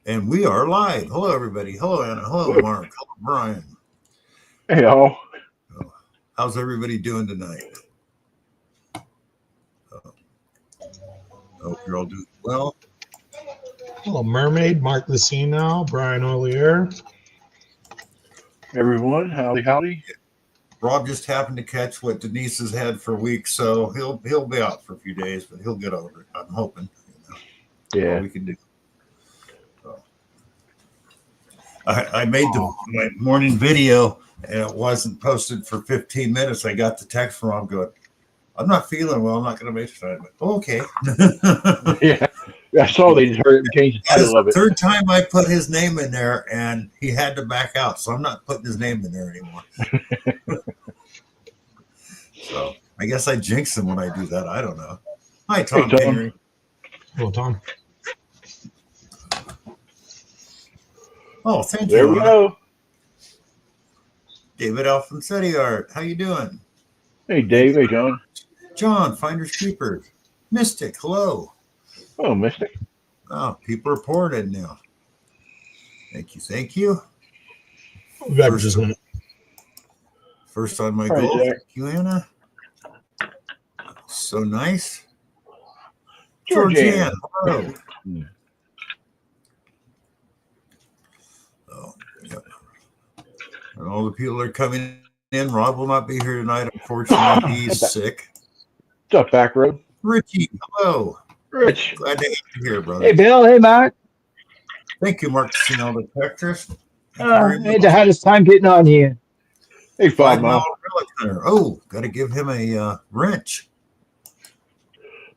And we are live. Hello, everybody. Hello, Anna. Hello, Good. Mark. Hello, Brian. Hey, all. Oh, how's everybody doing tonight? Oh, I hope you're all doing well. Hello, Mermaid, Mark Lucino, Brian Olier. Everyone, howdy, howdy. Rob just happened to catch what Denise has had for weeks, so he'll be out for a few days, but he'll get over it. I'm hoping. All Yeah. we can do. So, I made my morning video, and it wasn't posted for 15 minutes. I got the text from Rob going, "I'm not feeling well. I'm not going to make it tonight." But, okay. Yeah. I saw they just heard it change the That is title of the it. third time I put his name in there, and he had to back out. So I'm not putting his name in there anymore. So I guess I jinx him when I do that. I don't know. Hi, Tom Hey, Tom. Henry. Hello, Tom. Oh, thank There you, we Anna. go. David Alfonsetti Art. How you doing? Hey, Dave. Hey, John. John, Finders Keepers. Mystic, hello. Oh, Mystic. Oh, people are pouring in now. Thank you, thank you. I'll be back in just a minute. First on my Right goal. there. Thank you, Anna. So nice. Georgianne. Georgianne, hello. Oh, yep. And all the people are coming in. Rob will not be here tonight. Unfortunately, he's sick. What's up, Back Road? Richie, hello. Rich. Glad to have you here, brother. Hey, Bill. Hey, Mark. Thank you, Mark, for seeing all the pictures. I had the hardest time getting on here. Hey, 5 Mile Mile. Relic Hunter. Oh, got to give him a wrench.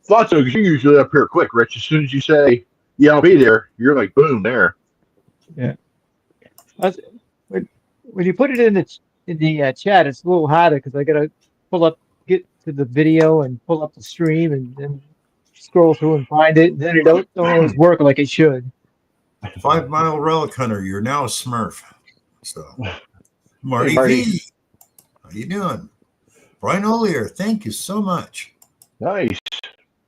Thought so, because you're usually up here quick, Rich. As soon as you say, yeah, I'll be there, you're like, boom, there. When you put it in the chat, it's a little harder because I gotta get to the video and pull up the stream and then scroll through and find it. And then it don't always work like it should. 5 Mile Relic Hunter. You're now a Smurf. So, Marty, Hey, Marty. V. How you doing? Brian Olier, thank you so much. Nice.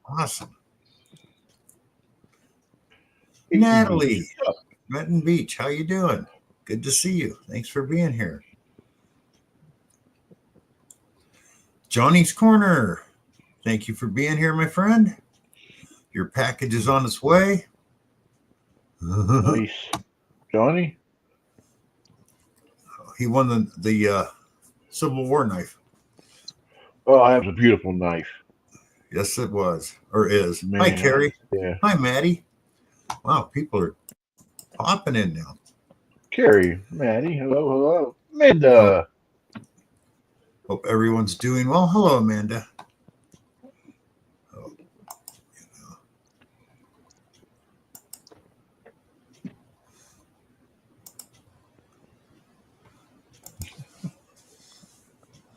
Awesome. Natalie, Renton Beach, how you doing? Good to see you. Thanks for being here. Johnny's Corner, thank you for being here, my friend. Your package is on its way. Nice. Johnny? He won the Civil War knife. Oh, that was a beautiful knife. Yes, it was, or is. Man. Hi, Carrie. Yeah. Hi, Maddie. Wow, people are popping in now. Carrie, Maddie, hello. Amanda. Hope everyone's doing well. Hello, Amanda. Oh,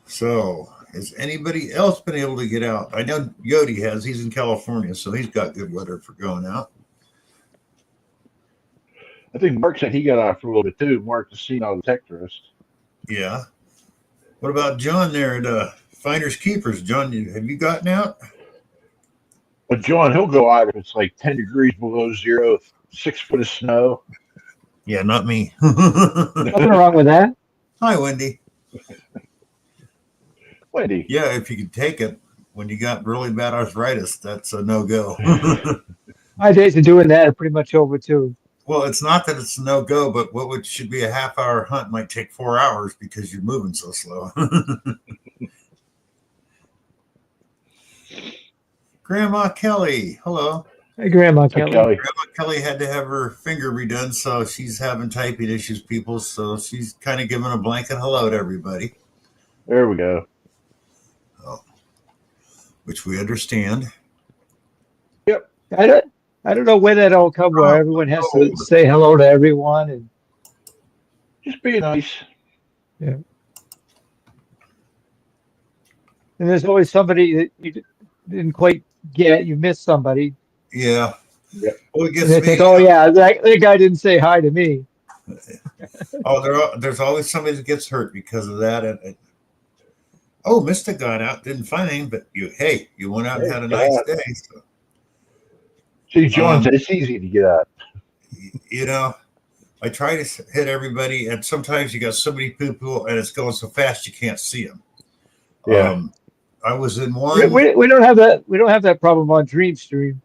So, has anybody else been able to get out? I know Yodi has. He's in California, so he's got good weather for going out. I think Mark said he got out for a little bit too. Mark the scene on the tech tourist. Yeah. What about John there at Finders Keepers? John, have you gotten out? But John, he'll go out if it's like 10 degrees below zero, 6 foot of snow. Yeah, not me. Nothing wrong with that. Hi, Wendy. Wendy. Yeah, if you could take it when you got really bad arthritis, that's a no-go. My days of doing that are pretty much over too. Well, it's not that it's a no-go, but what should be a half-hour hunt might take 4 hours because you're moving so slow. Grandma Kelly, hello. Hey, Grandma Kelly. Kelly. Grandma Kelly had to have her finger redone, so she's having typing issues, people. So she's kind of giving a blanket hello to everybody, There we go. which we understand. I don't know where that all come where everyone has to say hello to everyone and Just be nice. and there's always somebody that you didn't quite get. You missed somebody. Yeah. Yep. Well, it And gets they me. think, oh yeah, that guy didn't say hi to me. There's always somebody that gets hurt because of that. And Mystic got out, didn't find anything, but you went out and had a nice day. So, See, John said it's easy to get out. you know, I try to hit everybody, and sometimes you got so many people, and it's going so fast you can't see them. Yeah. I was in We, one. we don't have that. We don't have that problem on DreamStream.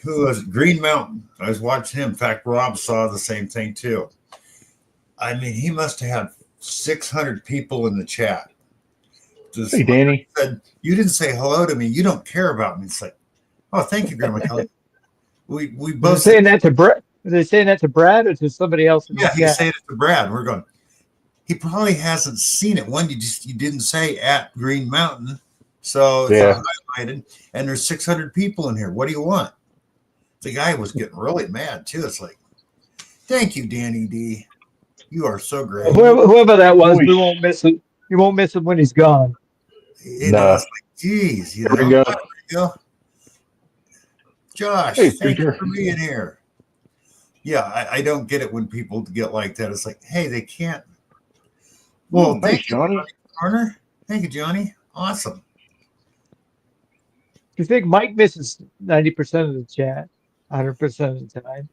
Who was Green Mountain? I was watching him. In fact, Rob saw the same thing too. I mean, he must have had 600 people in the chat. Just Hey, Danny. said, you didn't say hello to me. You don't care about me. It's like, oh, thank you, Grandma Kelly. We Were both they saying that to Brad? Were they saying that to Brad or to somebody else? In the yeah, he's chat? saying it to Brad. We're going. He probably hasn't seen it. One, you didn't say at Green Mountain, so it's Yeah. highlighted. And there's 600 people in here. What do you want? The guy was getting really mad too. It's like, thank you, Danny D. You are so great. Whoever that was, we Voice. won't miss it. You won't miss him when he's gone. You know, No. it's like, geez, you There we know. go. There you go. Josh, Hey, thank you Peter. for being here. Yeah, I don't get it when people get like that. It's like, hey, they can't. Well, Thanks, thank you, Johnny. Corner. Thank you, Johnny. Awesome. You think Mike misses 90% of the chat, 100% of the time?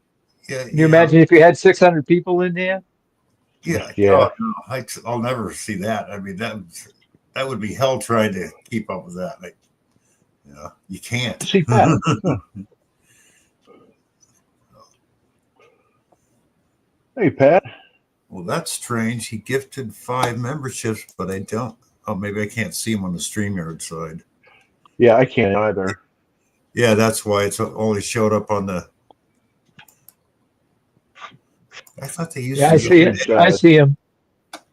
Yeah, Can you imagine if you had 600 people in there? Yeah, Yeah. Oh, no, I'll never see that. I mean, that would be hell trying to keep up with that. Like, you know, you can't. See Pat. Hey, Pat. Well, that's strange. He gifted 5 memberships, but I don't. Oh, maybe I can't see him on the StreamYard side. Yeah, I can't either. Yeah, that's why it's only showed up on the. I thought they used Yeah, to. I see it. I see him.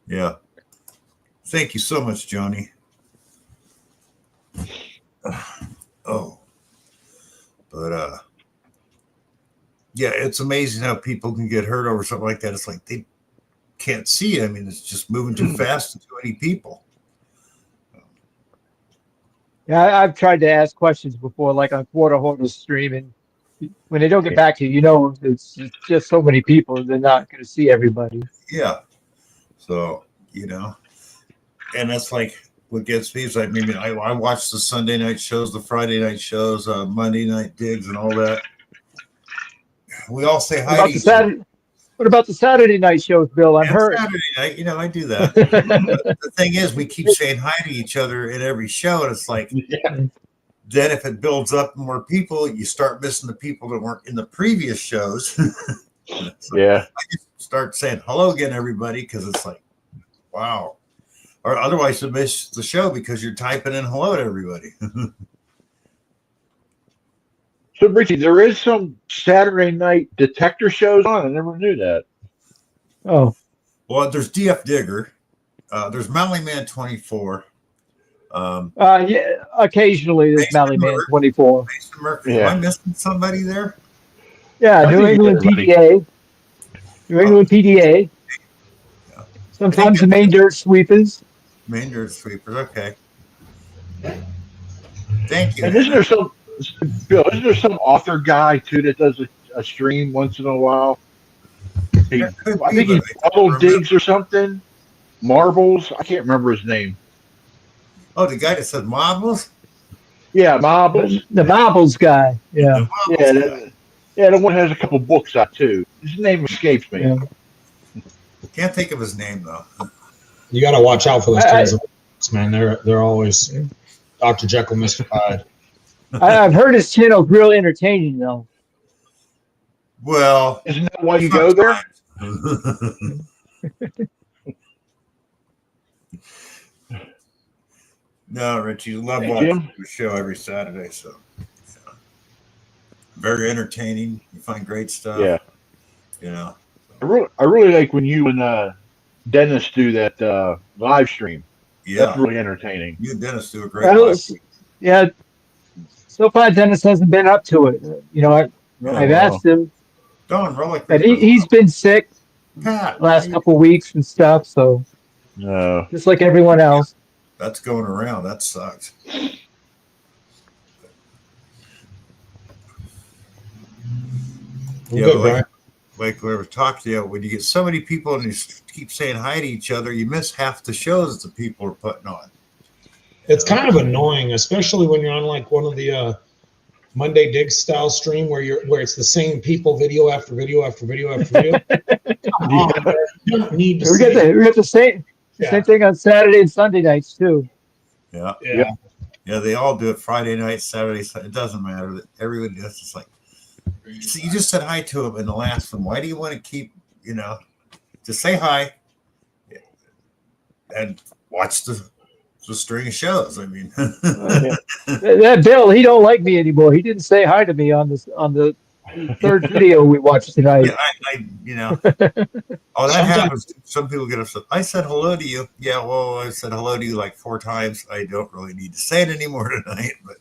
Yeah. Thank you so much, Johnny. Oh. But yeah, it's amazing how people can get hurt over something like that. It's like they can't see it. I mean, it's just moving too fast and too many people. Yeah, I've tried to ask questions before, like on Quarter Horse stream, and when they don't get back to you, you know, it's just so many people, they're not going to see everybody. Yeah. So, you know, and that's like what gets me is like, maybe I watch the Sunday night shows, the Friday night shows, Monday night digs and all that. We all say hi to each other. What about the Saturday night shows, Bill? I've And heard. Saturday night, you know, I do that. The thing is, we keep saying hi to each other at every show, and it's like, then if it builds up more people, you start missing the people that weren't in the previous shows. So Yeah. I just start saying hello again, everybody, because it's like, wow. Or otherwise, you miss the show because you're typing in hello to everybody. So, Richie, there is some Saturday night detector shows on. I never knew that. Oh, Well, there's DF Digger, there's Mally Man 24. yeah. Occasionally, there's Mason Mally Man Murray. 24. Mason Murphy. Yeah. Am I missing somebody there? Yeah, I New think England everybody- PDA. New England PDA. Sometimes the Main Dirt Sweepers. Main Dirt Sweepers. Okay. Thank you. And isn't there some, Bill, isn't there some author guy, too, that does a stream once in a while? He, There could I be, think he's but I don't Puddle remember. Digs or something. Marbles. I can't remember his name. Oh, the guy that said marbles? Yeah, Marbles. The Marbles guy. Yeah. The Yeah, marbles yeah, the one has a couple books out, too. His name escapes me. Yeah. guy. Can't think of his name, though. You got to watch out for those I- kinds of books, man. They're always Dr. Jekyll, Mr. Hyde. I've heard his channel's real entertaining, though. Well, Isn't that why you go there? No, Rich, you love Hey, watching Jim. the show every Saturday, so yeah. Very entertaining. You find great stuff. Yeah. You know. I really like when you and Dennis do that live stream. Yeah. That's really entertaining. You and Dennis do a great Well, live. yeah. So far, Dennis hasn't been up to it. You know, I've wow. asked him, Don Rollick. but he's been sick Pat, last couple weeks and stuff. So No. just like everyone else. That's going around. That sucks. We're Yeah, good, but Brian. like we were talking about, when you get so many people and you keep saying hi to each other, you miss half the shows that the people are putting on. It's kind of annoying, especially when you're on like one of the Monday Dig style stream where it's the same people, video after video after video after video. Come on, man. You don't need to We say got the same Yeah. same thing on Saturday and Sunday nights too. Yeah. Yeah. Yeah, they all do it Friday night, Saturday. It doesn't matter. Everybody does. It's like, so you just said hi to them in the last one. Why do you want to keep, just say hi and watch the string of shows? I mean, That Bill, he don't like me anymore. He didn't say hi to me on the third video we watched tonight. yeah, oh, that happens. Some people get upset. I said hello to you. Yeah, well, I said hello to you like 4 times. I don't really need to say it anymore tonight. But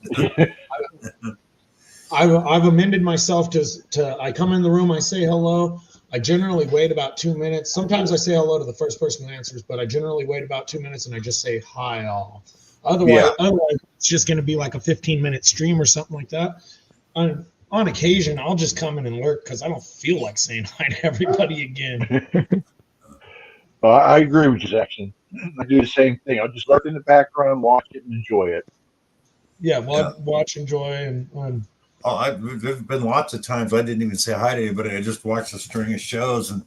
I've amended myself to I come in the room, I say hello. I generally wait about 2 minutes. Sometimes I say hello to the first person who answers, but I generally wait about 2 minutes and I just say hi all. Otherwise it's just going to be like a 15-minute stream or something like that. On occasion, I'll just come in and lurk because I don't feel like saying hi to everybody again. I agree with you, Jackson. I do the same thing. I'll just lurk in the background, watch it, and enjoy it. Yeah, watch, enjoy, and there's been lots of times I didn't even say hi to anybody. I just watched a string of shows and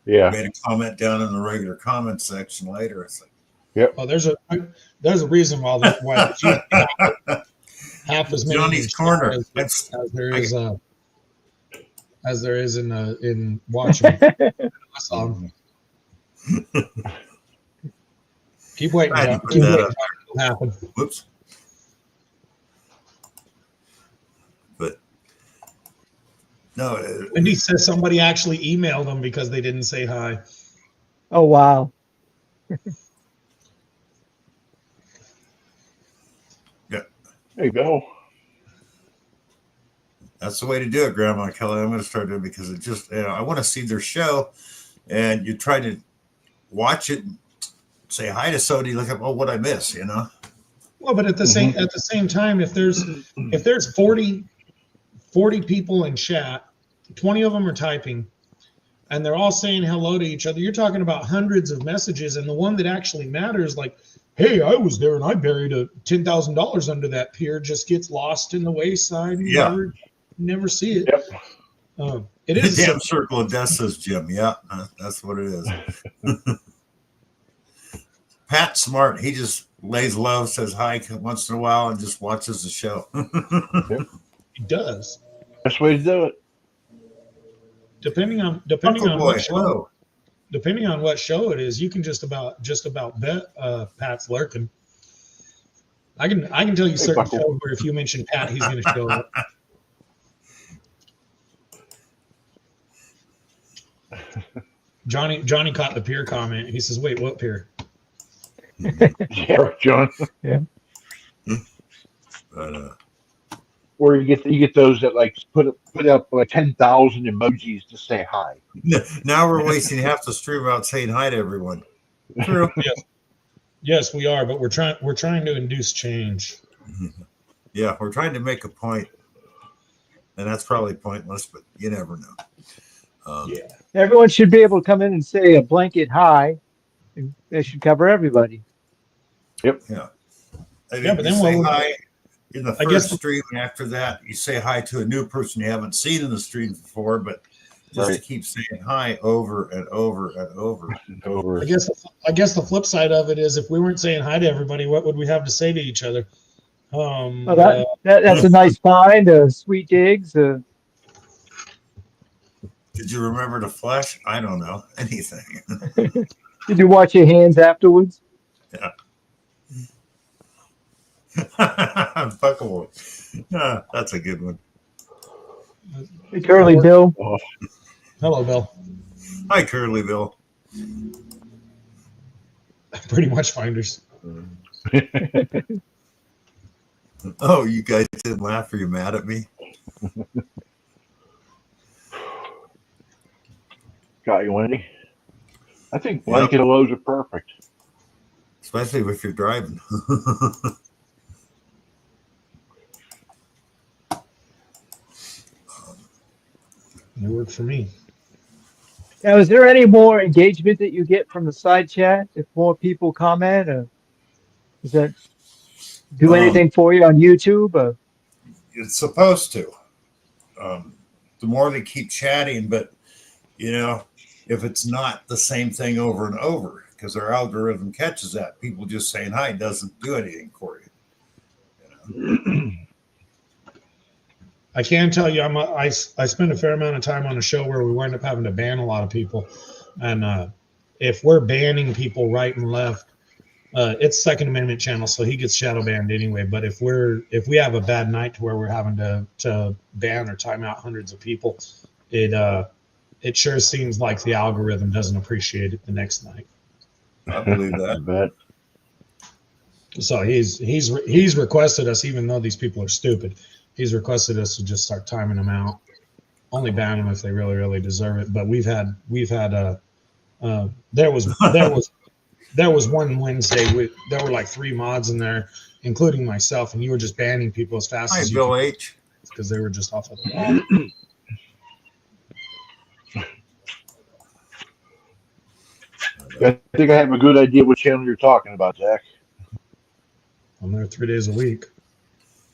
made a comment down in the regular comment section later. It's like, oh, there's a reason why half as many Johnny's Corner as there is in watching. Keep waiting. I had to Keep put that waiting. up. It'll happen. Whoops. But no, Wendy says somebody actually emailed them because they didn't say hi. Oh wow. There you go. that's the way to do it, Grandma Kelly. I'm going to start doing it because it just, I want to see their show, and you try to watch it, and say hi to somebody, look up, oh, what I miss, Well, but at the same time, if there's 40 people in chat, 20 of them are typing, and they're all saying hello to each other, you're talking about hundreds of messages, and the one that actually matters, like, hey, I was there and I buried $10,000 under that pier, just gets lost in the wayside. And you never see it. Yep. It is the damn circle of death, says Jim. Yeah, that's what it is. Pat Smart, he just lays low, says hi once in a while, and just watches the show. He does. Best way to do it. Depending on what show it is, you can just about bet Pat's lurking. I can tell you certain shows where if you mention Pat, he's going to show up. Johnny caught the pier comment. He says, "Wait, what pier?" Yeah, John. Yeah. But, Or you get those that like put up like 10,000 emojis to say hi. now we're wasting half the stream out saying hi to everyone. True. Yes, we are, but we're trying to induce change. Yeah, we're trying to make a point, and that's probably pointless, but you never know. Everyone should be able to come in and say a blanket hi, and they should cover everybody. Yep. Yeah. I mean, Yeah, but then say what hi in the I guess- first stream, and after that, you say hi to a new person you haven't seen in the stream before, but just to keep saying hi over and over and over. Over. I guess the flip side of it is if we weren't saying hi to everybody, what would we have to say to each other? Oh, that's a nice find. Sweet digs. Did you remember to flush? I don't know. Anything. Did you wash your hands afterwards? Yeah. Fuckable. That's a good one. Hey, Curly Bill. Oh, Hello, Bill. Hi, Curly Bill. Pretty much finders. Oh, you guys didn't laugh? Are you mad at me? got you, Wendy. I think blanket lows are perfect. Especially if you're driving. It worked for me. Now, is there any more engagement that you get from the side chat if more people comment? Or does that do anything for you on YouTube? Or? it's supposed to. The more they keep chatting, but if it's not the same thing over and over, because their algorithm catches that, people just saying hi doesn't do anything for you. I can tell you, I spent a fair amount of time on a show where we wind up having to ban a lot of people, and if we're banning people right and left, it's Second Amendment channel, so he gets shadow banned anyway. But if we have a bad night to where we're having to ban or time out hundreds of people, it sure seems like the algorithm doesn't appreciate it the next night. I believe that. I bet. So he's requested us, even though these people are stupid, he's requested us to just start timing them out. Only ban them if they really, really deserve it. But we've had there was one Wednesday there were like 3 mods in there, including myself, and you were just banning people as fast Hi, as you Bill could H. because they were just off of the wall. I think I have a good idea what channel you're talking about, Zach. I'm there 3 days a week.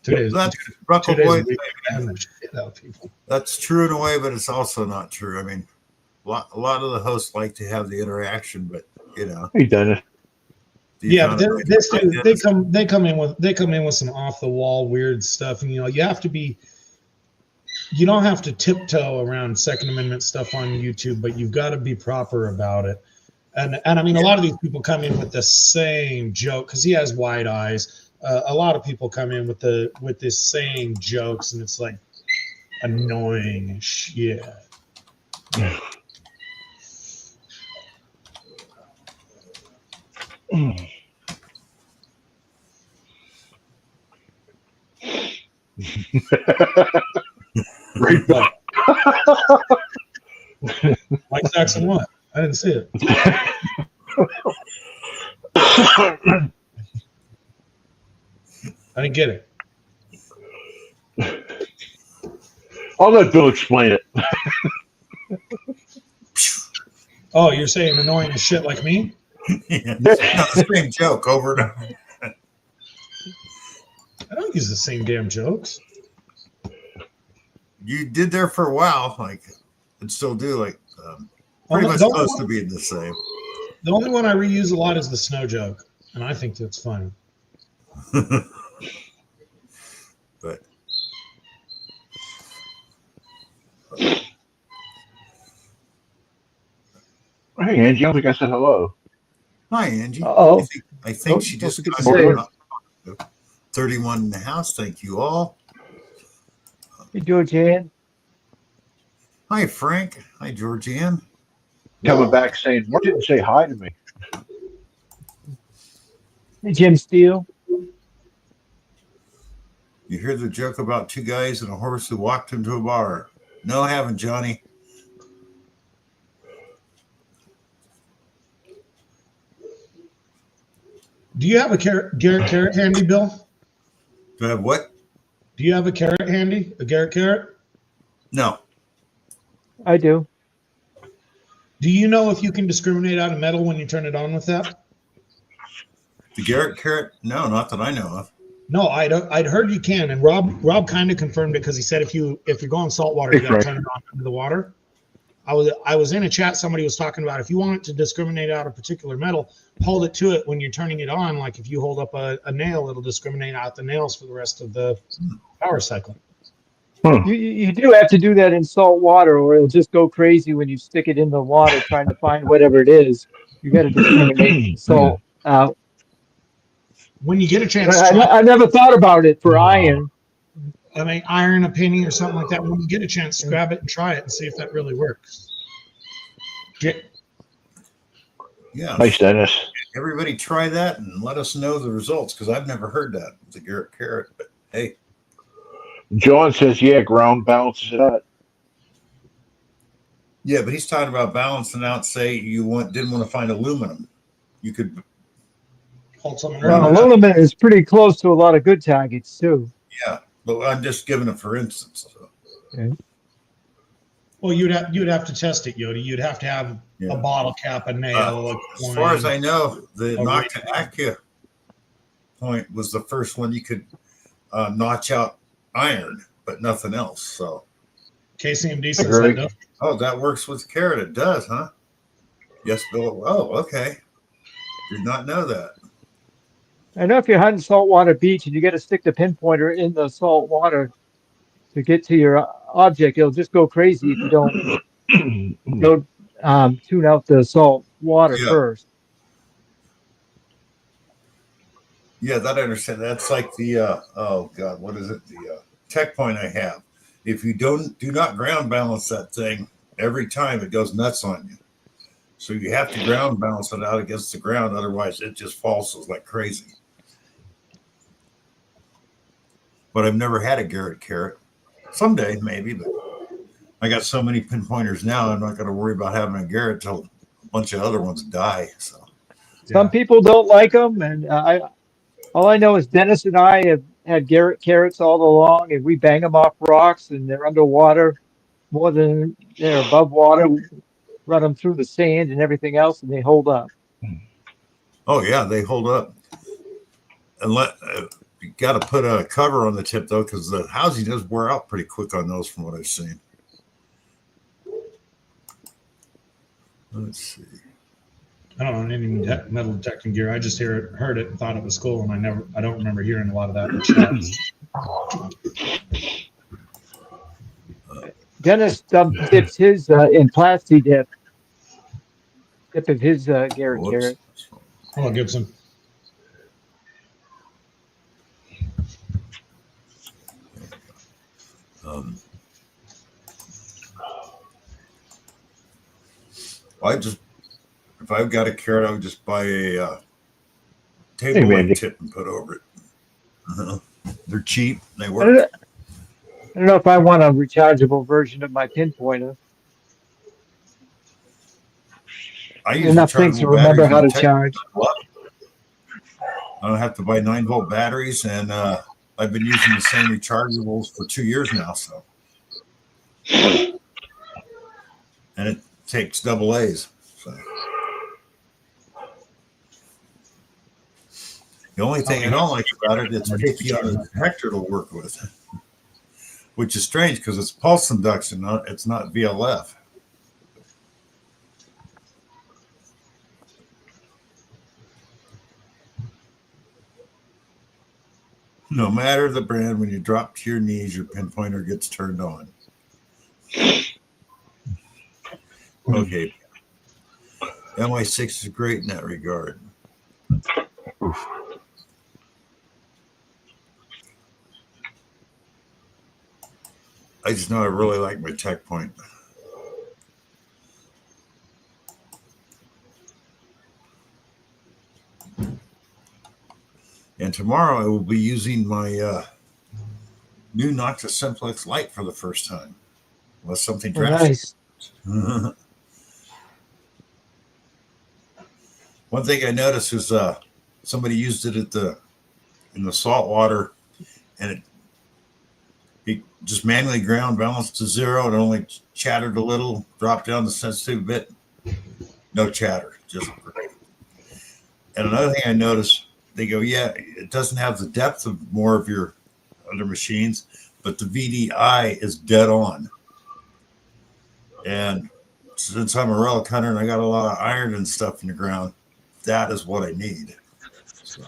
2 days. That's 2 Ruckle days Boy. a week. ban the shit out of people. That's true in a way, but it's also not true. I mean, a lot of the hosts like to have the interaction, but Hey, Dennis. Yeah, but they come in with some off the wall weird stuff, and you have to be. You don't have to tiptoe around Second Amendment stuff on YouTube, but you've got to be proper about it. And I mean, a lot of these people come in with the same joke because he has wide eyes. A lot of people come in with this same jokes, and it's like annoying as shit. Great point. Mike Saxon, what? I didn't see it. I didn't get it. I'll let Bill explain it. Oh, you're saying annoying as shit like me? the same joke over and over. I don't use the same damn jokes. You did there for a while, and still do, pretty much close to being the same. The only one I reuse a lot is the snow joke, and I think that's funny. But Hey, Angie, I don't think I said hello. hi, Angie. Uh-oh. I think Oh, she don't just forget to got say 31 in the house. Thank you all. Hey, Georgianne. Hi, Frank. Hi, Georgianne. Coming back saying, "Mark didn't say hi to me." Hey, Jim Steele. You hear the joke about 2 guys and a horse who walked into a bar? No, I haven't, Johnny. Do you have a Garrett carrot handy, Bill? Do I have what? Do you have a carrot handy? A Garrett carrot? No. I do. Do you know if you can discriminate out of metal when you turn it on with that? The Garrett carrot? No, not that I know of. No, I'd heard you can, and Rob kind of confirmed it because he said if you're going saltwater, you got to turn it on into the water. I was in a chat. Somebody was talking about if you want it to discriminate out a particular metal, hold it to it when you're turning it on. Like if you hold up a nail, it'll discriminate out the nails for the rest of the power cycle. You do have to do that in salt water, or it'll just go crazy when you stick it in the water trying to find whatever it is. You got to discriminate salt out. When you get a chance, I never thought about it for iron. I mean, iron a penny or something like that. When you get a chance, grab it and try it and see if that really works. Yeah. Nice, Dennis. Everybody try that and let us know the results because I've never heard that. The Garrett carrot, but hey. John says, "Yeah, ground balances it out." Yeah, but he's talking about balancing out. Say you didn't want to find aluminum, you could Hold something Well, around. aluminum is pretty close to a lot of good targets too. Yeah, but I'm just giving it for instance. So. Okay. Well, you'd have to test it, Yoda. You'd have to have a bottle cap, a nail. As far as I know, the Nocta Acura point was the first one you could notch out iron, but nothing else. So, KCMD says Greg. that. No. oh, that works with carrot. It does, huh? Yes, Bill. Oh, okay. Did not know that. I know if you're hunting saltwater beach and you got to stick the pinpointer in the salt water to get to your object, it'll just go crazy if you don't tune out the salt water Yeah. first. Yeah, that I understand. That's like the oh god, what is it? The tech point I have. If you do not ground balance that thing every time, it goes nuts on you. So you have to ground balance it out against the ground, otherwise it just falls like crazy. But I've never had a Garrett carrot. Someday maybe, but I got so many pinpointers now, I'm not going to worry about having a Garrett till a bunch of other ones die. So Some people don't like them, and all I know is Dennis and I have had Garrett carrots all along, and we bang them off rocks, and they're underwater more than they're above water. We run them through the sand and everything else, and they hold up. oh yeah, they hold up. And you got to put a cover on the tip though, because the housing does wear out pretty quick on those, from what I've seen. Let's see. I don't know any metal detecting gear. I just heard it and thought it was cool, and I don't remember hearing a lot of that in chat. Dennis dips his in plasti dip of his Garrett Whoops. carrot. Hello, Gibson. If I've got a carrot, I would just buy a Hey, table Randy. leg tip and put over it. They're cheap. They I work. don't know if I want a rechargeable version of my pinpointer. I use Enough things to rechargeable remember batteries how to in the tech charge. club. I don't have to buy 9-volt batteries, and I've been using the same rechargeables for 2 years now. So, and it takes double A's. So. The only thing I don't like about it, it's picky on the detector to work with, which is strange because it's pulse induction, it's not VLF. No matter the brand, when you drop to your knees, your pinpointer gets turned on. Okay. MI6 is great in that regard. I just know I really like my tech point. And tomorrow I will be using my new Noctis Simplex Lite for the first time. Unless something Oh, drastic. nice. One thing I noticed is somebody used it in the salt water, and it just manually ground balanced to 0 and only chattered a little, dropped down the sensitive bit. No chatter, just great. And another thing I noticed, they go, yeah, it doesn't have the depth of more of your other machines, but the VDI is dead on. And since I'm a relic hunter and I got a lot of iron and stuff in the ground, that is what I need. So.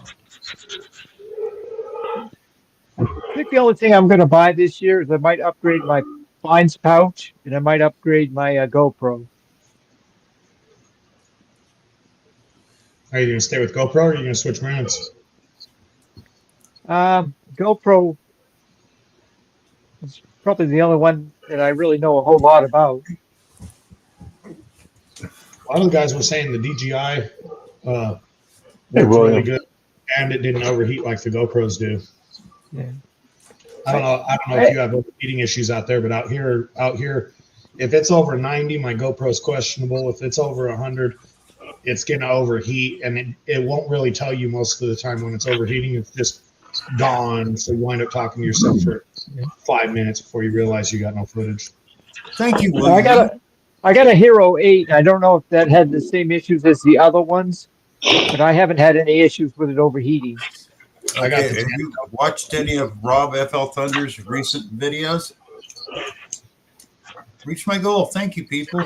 I think the only thing I'm going to buy this year is I might upgrade my Finds pouch and I might upgrade my GoPro. Are you going to stay with GoPro or are you going to switch brands? GoPro is probably the only one that I really know a whole lot about. A lot of the guys were saying the DJI Hey, worked William. really good, and it didn't overheat like the GoPros do. Yeah. I don't know if you have overheating issues out there, but out here, if it's over 90, my GoPro's questionable. If it's over 100, it's gonna overheat, and it won't really tell you most of the time when it's overheating. It's just gone, so you wind up talking to yourself for 5 minutes before you realize you got no footage. Thank you, Well, William. I got a Hero 8. I don't know if that had the same issues as the other ones, but I haven't had any issues with it overheating. I got Okay, the have you watched any of Rob FL Thunder's recent videos? Reach my goal. Thank you, people.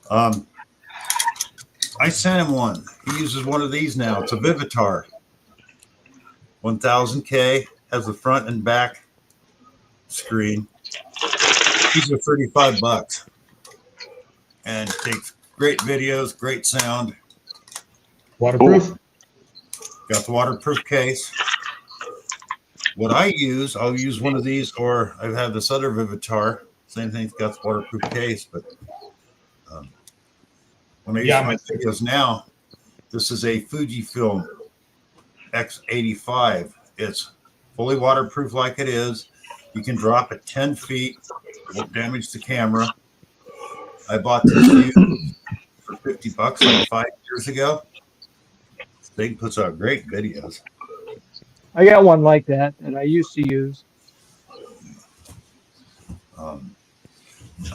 I sent him one. He uses one of these now. It's a Vivitar. 1000K, has the front and back screen. These are $35 and takes great videos, great sound. waterproof. Got the waterproof case. What I use, I'll use one of these, or I have this other Vivitar. Same thing, it's got the waterproof case, but when I use my videos now, this is a Fujifilm X85. It's fully waterproof like it is. You can drop it 10 feet, won't damage the camera. I bought this used for $50 like 5 years ago. This thing puts out great videos. I got one like that I used to use.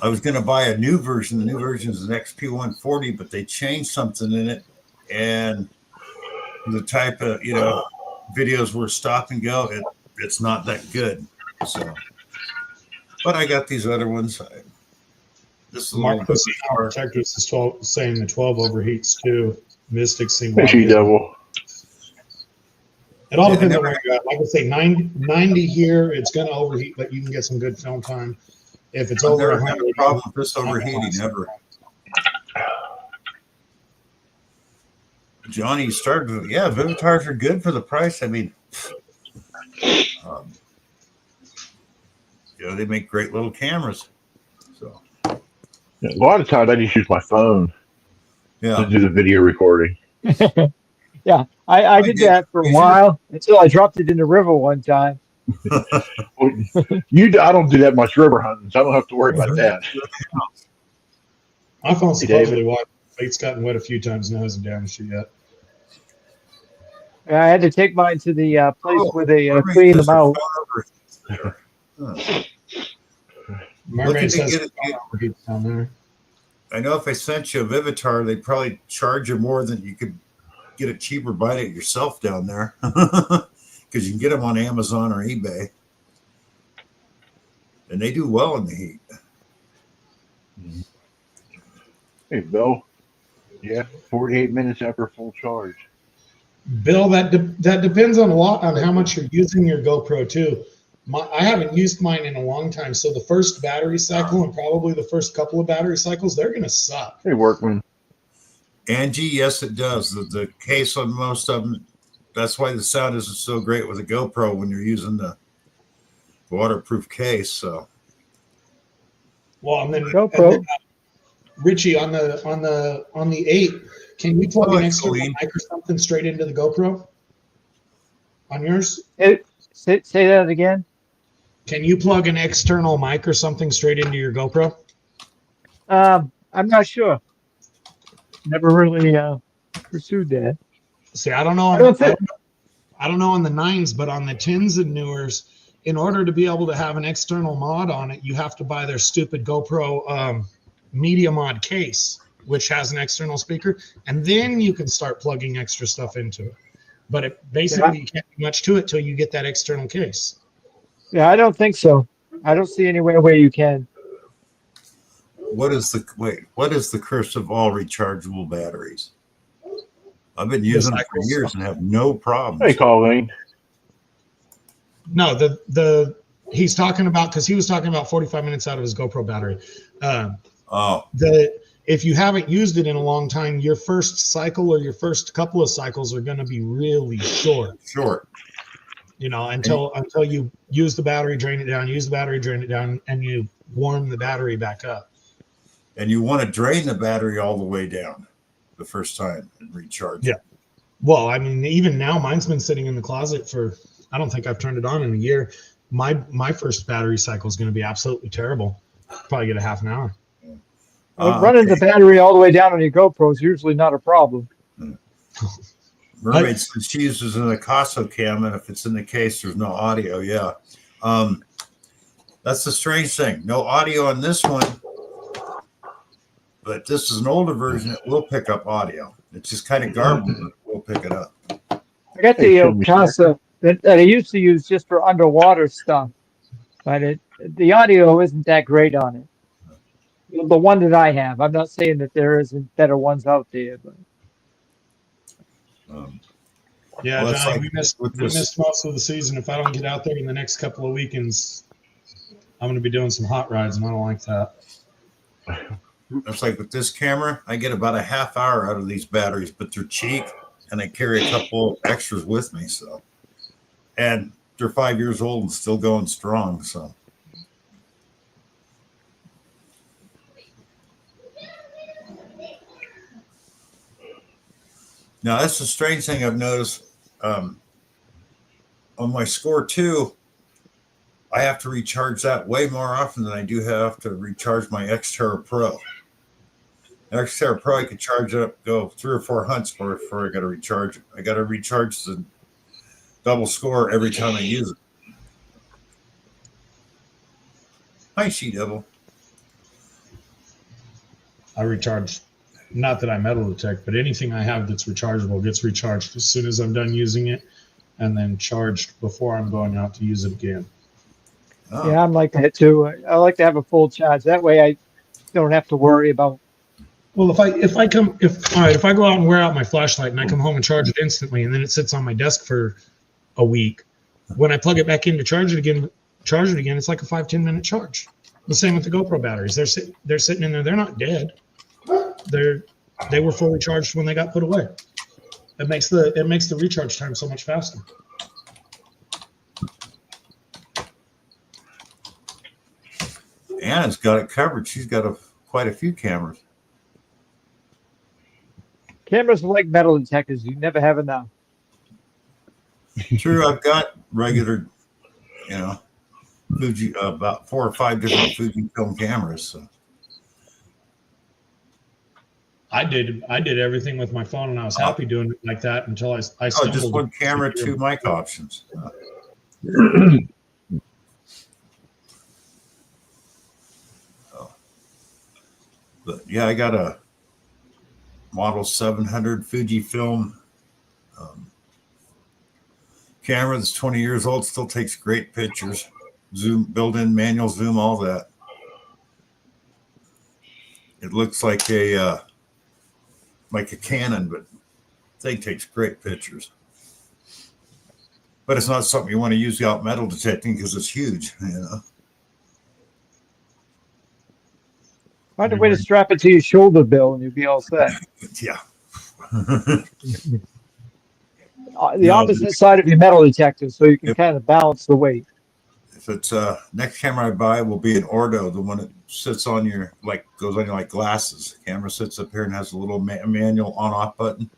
I was going to buy a new version. The new version is an XP140, but they changed something in it, and the type of videos where stop and go, it's not that good. So, but I got these other ones. This is a little Mark bit Protectors is saying the 12 overheats too. Mystics seem Make sure you double. It all Yeah, depends on never- where you're at. Like I say, 90 here, it's going to overheat, but you can get some good film time. If it's I've over never had 100, a problem with this overheating ever. Johnny, you started with, Vivitars are good for the price. I mean, they make great little cameras. So, A lot of times I just use my phone to yeah. do the video recording. I did that for a while until I dropped it in the river one time. I don't do that much river hunting, so I don't have to worry about that. my phone's Hey, David. supposedly wet. It's gotten wet a few times and hasn't damaged it yet. I had to take mine to the place Oh, where they Mermaid clean says them her out. phone over- Huh. Mermaid they says get it's it- overheats down there. I know if I sent you a Vivitar, they'd probably charge you more than you could get it cheaper buying it yourself down there. Because you can get them on Amazon or eBay. And they do well in the heat. Hey, Bill. Yeah, 48 minutes after full charge. Bill, that depends on a lot on how much you're using your GoPro too. I haven't used mine in a long time, so the first battery cycle and probably the first couple of battery cycles, they're going to suck. Hey, Workman. Angie, yes, it does. The case on most of them, that's why the sound isn't so great with a GoPro when you're using the waterproof case. So, Well, and then, GoPro. Richie on the 8, can you plug Oh, an it's external clean. mic or something straight into the GoPro on yours? Say that again. Can you plug an external mic or something straight into your GoPro? I'm not sure. Never really pursued that. See, I don't know. I don't think- I don't know on the 9s, but on the 10s and newers, in order to be able to have an external mod on it, you have to buy their stupid GoPro Media Mod case, which has an external speaker, and then you can start plugging extra stuff into it. But it basically you can't do much to it till you get that external case. Yeah, I don't think so. I don't see anywhere where you can. what is the curse of all rechargeable batteries? I've been using them for years and have no Hey, problems. Colleen. No, he's talking about, because he was talking about 45 minutes out of his GoPro battery. Oh, If you haven't used it in a long time, your first cycle or your first couple of cycles are going to be really short. sure. Until you use the battery, drain it down, use the battery, drain it down, and you warm the battery back up. And you want to drain the battery all the way down the first time and recharge. Yeah. Well, I mean, even now, mine's been sitting in the closet for, I don't think I've turned it on in a year. My first battery cycle is going to be absolutely terrible. Probably get a half an hour. Running the battery all the way down on your GoPro is usually not a problem. Mermaid says she uses an Akaso cam, and if it's in the case, there's no audio. Yeah. That's the strange thing. No audio on this one, but this is an older version. It will pick up audio. It's just kind of garbled, but it will pick it up. I got Hey, the show me Casa that I used to use just for underwater stuff, but the audio isn't that great on it. The one that I have, I'm not saying that there isn't better ones out there, but Um, Yeah, well, that's Johnny, like we missed with we this. missed most of the season. If I don't get out there in the next couple of weekends, I'm going to be doing some hot rides, and I don't like that. That's like with this camera, I get about a half hour out of these batteries, but they're cheap, and I carry a couple extras with me. So, and they're 5 years old and still going strong. So, now that's the strange thing I've noticed. On my Score 2, I have to recharge that way more often than I do have to recharge my Xterra Pro. Xterra Pro, I could charge it up, go 3 or 4 hunts before I got to recharge it. I got to recharge the double Score every time I use it. Hi, She Devil. I recharge, not that I metal detect, but anything I have that's rechargeable gets recharged as soon as I'm done using it, and then charged before I'm going out to use it again. Oh, yeah, I'm like that too. I like to have a full charge. That way I don't have to worry about. Well, if I go out and wear out my flashlight and I come home and charge it instantly, and then it sits on my desk for a week, when I plug it back in to charge it again, it's like a 5-10 minute charge. The same with the GoPro batteries. They're sitting in there. They're not dead. They were fully charged when they got put away. It makes the recharge time so much faster. Anna's got it covered. She's got quite a few cameras. Cameras are like metal detectors. You never have enough. True, I've got regular, Fuji, about 4 or 5 different Fujifilm cameras. So. I did everything with my phone, and I was happy doing it like that until I stumbled. Just one camera, 2 mic options. But yeah, I got a Model 700 Fujifilm camera that's 20 years old, still takes great pictures. Zoom, built-in manual zoom, all that. It looks like a Canon, but thing takes great pictures. But it's not something you want to use out metal detecting because it's huge, Find a way to strap it to your shoulder, Bill, and you'll be all set. Yeah. The opposite side of your metal detector, so you can kind of balance the weight. If it's next camera I buy will be an Ordo, the one that sits on your goes on your glasses. The camera sits up here and has a little manual on-off button.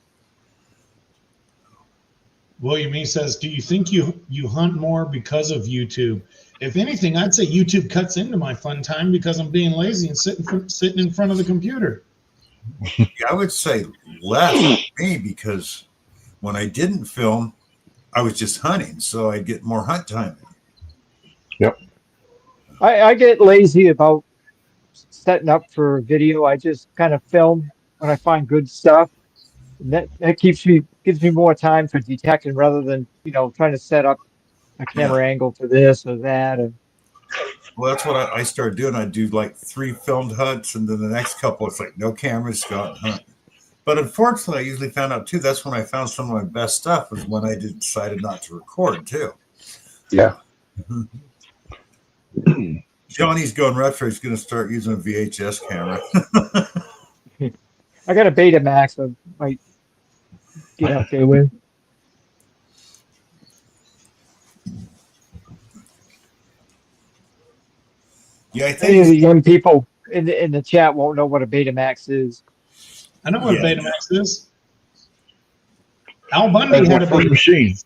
William E says, "Do you think you hunt more because of YouTube? If anything, I'd say YouTube cuts into my fun time because I'm being lazy and sitting in front of the computer." Yeah, I would say less for me because when I didn't film, I was just hunting, so I'd get more hunt time. Yep. I get lazy about setting up for video. I just kind of film when I find good stuff. And that gives me more time for detecting rather than trying to set up a camera angle for this or that. Well, that's what I started doing. I'd do 3 filmed hunts, and then the next couple, it's no cameras, go out and hunt. But unfortunately, I usually found out too. That's when I found some of my best stuff. Was when I decided not to record too. Yeah. Johnny's going retro. He's going to start using a VHS camera. I got a Betamax. I might get out there with. Yeah, I Any of the think. young people in the chat won't know what a Betamax is. I know what a Betamax is. Al Bundy That's had my a first Betamax. machine.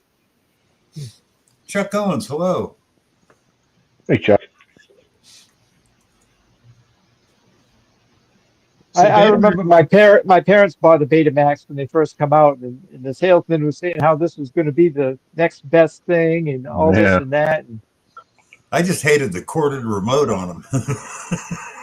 Chuck Owens, hello. Hey, Chuck. So I Betamax- remember my parents bought a Betamax when they first come out, and the salesman was saying how this was going to be the next best thing, and all this and that. And I just hated the corded remote on them.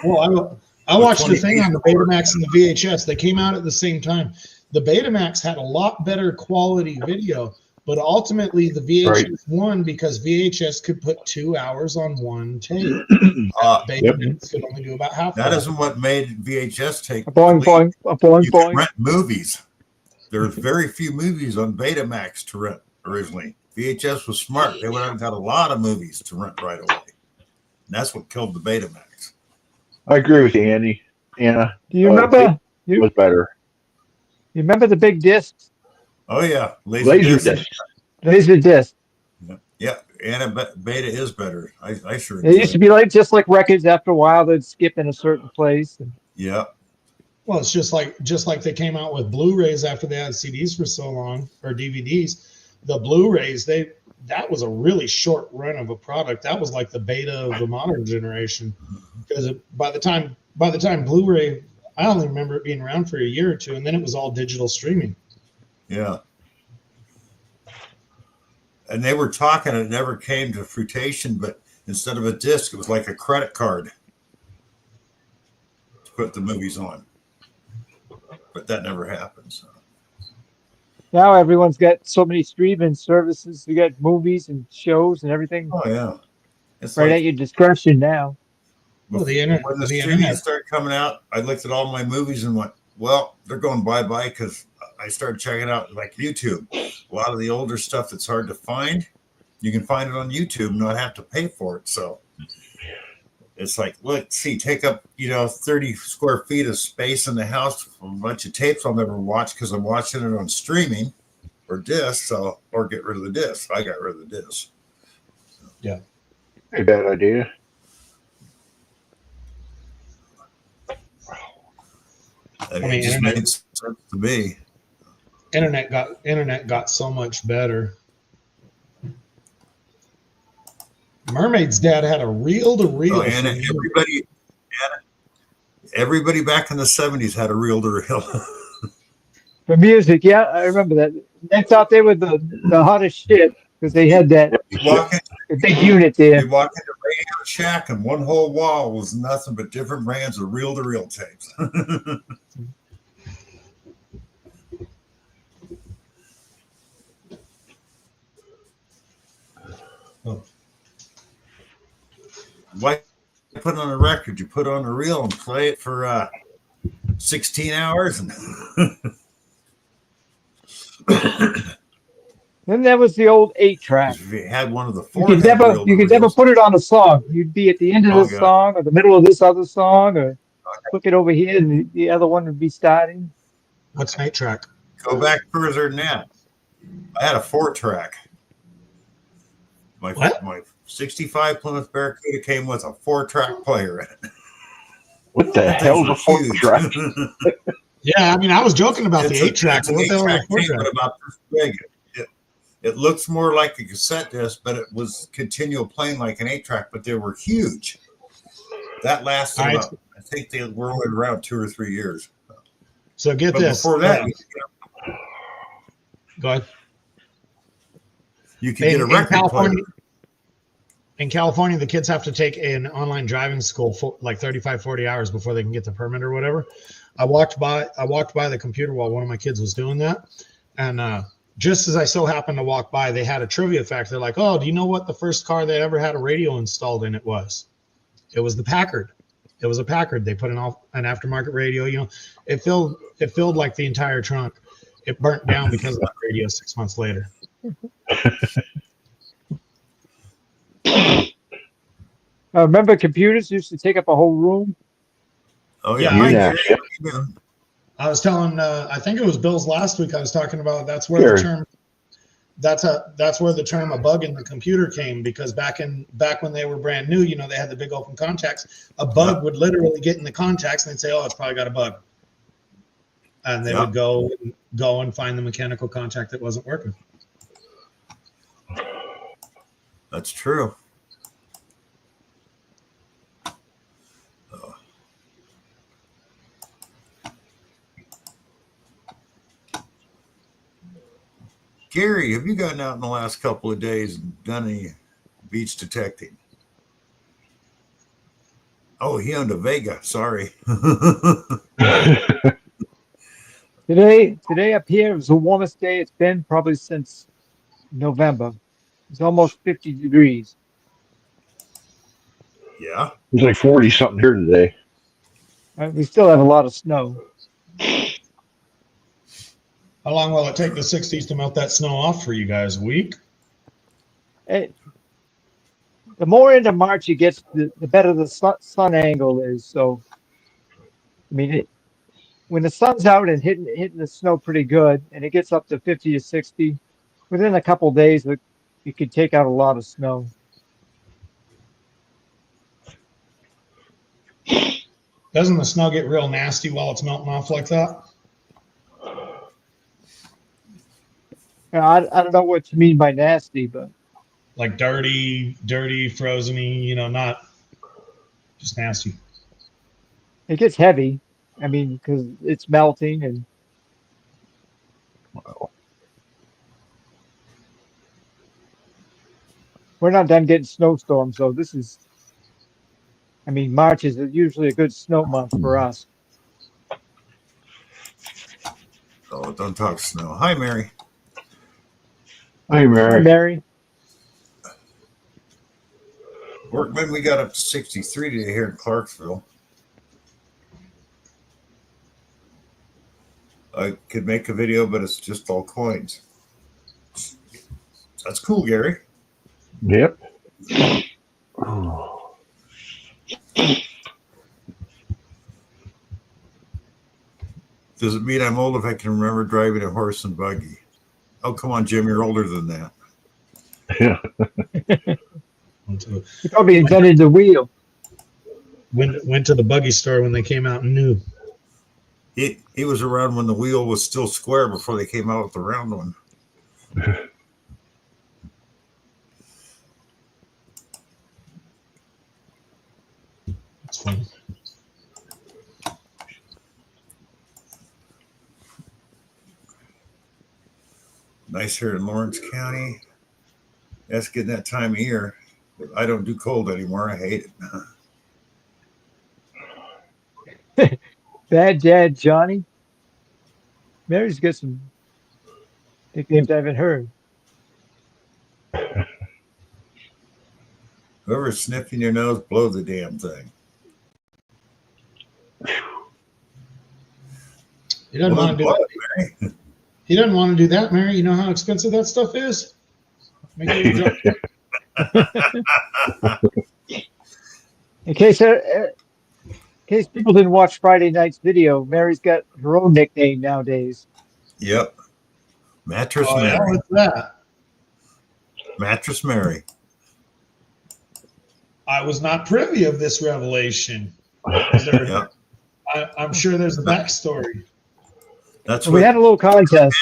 Well, I watched the thing on the Betamax and the VHS. They came out at the same time. The Betamax had a lot better quality video, But ultimately, the VHS Right. won because VHS could put 2 hours on one tape. Betamax could only do about half That isn't what made VHS take A boing, the lead. boing, a boing, You could boing. rent movies. There's very few movies on Betamax to rent originally. VHS was smart. They would have got a lot of movies to rent right away. And that's what killed the Betamax. I agree with you, Andy. Anna. Do you Oh, remember? It was better. You remember the big discs, Oh yeah, Laser disc. laser disc? Yeah, and Beta is better. I sure It used to enjoy it. be like just like records. After a while, they'd skip in a certain place. And Yeah, Well, it's just like they came out with Blu-rays after they had CDs for so long, or DVDs. The Blu-rays, that was a really short run of a product. That was like the beta of the modern generation. Because by the time Blu-ray, I only remember it being around for a year or two, and then it was all digital streaming. yeah. And they were talking, it never came to fruition, but instead of a disc, it was like a credit card to put the movies on. But that never happened. So. now everyone's got so many streaming services. You got movies and shows and everything Oh yeah, it's right like at your discretion now. Well, the internet, when the the streaming internet. started coming out, I looked at all my movies and went, well, they're going bye-bye because I started checking out like YouTube. A lot of the older stuff that's hard to find, you can find it on YouTube and not have to pay for it. So it's like, let's see, take up, 30 square feet of space in the house from a bunch of tapes I'll never watch because I'm watching it on streaming or disc, or get rid of the disc. I got rid of the disc. A bad idea. And I mean, it just internet- made sense to me. Internet got so much better. Mermaid's dad had a reel-to-reel. Oh, and everybody back in the 70s had a reel-to-reel. For music, yeah, I remember that. They thought they were the hottest shit because they had that You walk big unit there. into Radio Shack, and one whole wall was nothing but different brands of reel-to-reel tapes. Why put on a record? You put on a reel and play it for 16 hours. And Then there was the old 8-track. if you had one of the You four, could never put it on a song. You'd be at the end of Oh, this God. song or the middle of this other song, or click it over here, and the other one would be starting. What's an 8-track? Go back further than that. I had a 4-track. What? My 65 Plymouth Barracuda came with a 4-track player in it. What the hell's a fourth Huge. track? Yeah, I mean, I was joking about the It's a- 8-track. it's an What the hell is a 8-track tape, 4-track? but about this big. It looks more like a cassette disc, but it was continual playing like an 8-track, but they were huge. That lasted All right. about, I think they were only around 2 or 3 years. So get But this. before that, Go ahead. you could get a In record player. California, in California, the kids have to take an online driving school for like 35, 40 hours before they can get the permit or whatever. I walked by the computer while one of my kids was doing that. And just as I so happened to walk by, they had a trivia fact. They're like, oh, do you know what the first car that ever had a radio installed in it was? It was the Packard. It was a Packard. They put an aftermarket radio. It filled like the entire trunk. It burnt down because of that radio 6 months later. Remember, computers used to take up a whole room. Oh Yeah, yeah, yeah. I was telling, I think it was Bill's last week. I was talking about that's where Sure. the term, that's where the term "a bug in the computer" came, because back when they were brand new, they had the big open contacts. A bug would literally get in the contacts, and they'd say, "Oh, it's probably got a bug," and they would go and find the mechanical contact that wasn't working. That's true. Gary, have you gotten out in the last couple of days and done any beach detecting? Oh, he owned a Vega. Sorry. Today up here, it was the warmest day it's been probably since November. It's almost 50 degrees. Yeah. It was like 40 something here today. We still have a lot of snow. How long will it take the 60s to melt that snow off for you guys? A week? The more into March it gets, the better the sun angle is. So, I mean, when the sun's out and hitting the snow pretty good, and it gets up to 50 to 60, within a couple days, you could take out a lot of snow. Doesn't the snow get real nasty while it's melting off like that? I don't know what you mean by nasty, but Like dirty, frozeny, not just nasty. it gets heavy. I mean, because it's melting and Wow. we're not done getting snowstorms, so this is, I mean, March is usually a good snow month for us. Oh, don't talk snow. Hi, Mary. Hey, Hi, Mary. Mary. Workman, we got up to 63 today here in Clarksville. I could make a video, but it's just all coins. That's cool, Gary. Yep. Does it mean I'm old if I can remember driving a horse and buggy? Oh, come on, Jim, you're older than that. Yeah. He probably invented the wheel. Went to the buggy store when they came out and new. He was around when the wheel was still square before they came out with the round one. It's funny. Nice here in Lawrence County. That's getting that time of year. I don't do cold anymore. I hate it. Bad Dad Johnny. Mary's got some nicknames I haven't heard. Whoever's sniffing your nose, blow the damn thing. He doesn't want to do that. Mary. He doesn't want to do that, Mary. You know how expensive that stuff is? Make it a joke. In case people didn't watch Friday night's video, Mary's got her own nickname nowadays. Yep. Mattress Oh, yeah, Mary. what's that? Mattress Mary. I was not privy of this revelation. Is there- Yep. I'm sure there's a backstory. That's We what had a little contest.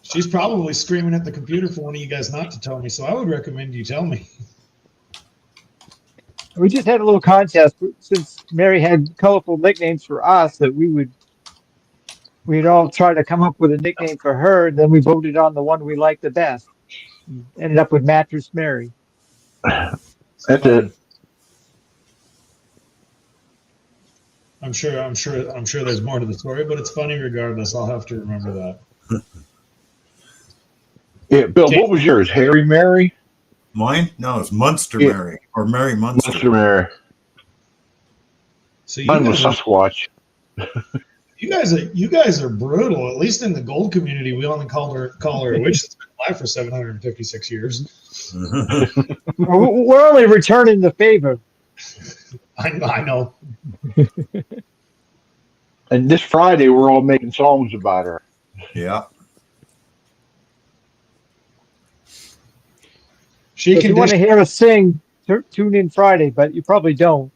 She's probably screaming at the computer for one of you guys not to tell me, so I would recommend you tell me. We just had a little contest since Mary had colorful nicknames for us that we'd all try to come up with a nickname for her, and then we voted on the one we liked the best. Ended up with Mattress Mary. That's it. I'm sure there's more to the story, but it's funny regardless. I'll have to remember that. Yeah, Bill, what was yours? Harry Mary? mine? No, it's Munster Yeah. Mary or Mary Munster. Munster Mary. So Mine was Sasquatch. you guys are brutal. At least in the gold community, we only call her a witch that's been alive for 756 years. We're only returning the favor. I know. And this Friday, we're all making songs about her. Yeah. She If you can want to dish, hear us sing, tune in Friday, but you probably don't.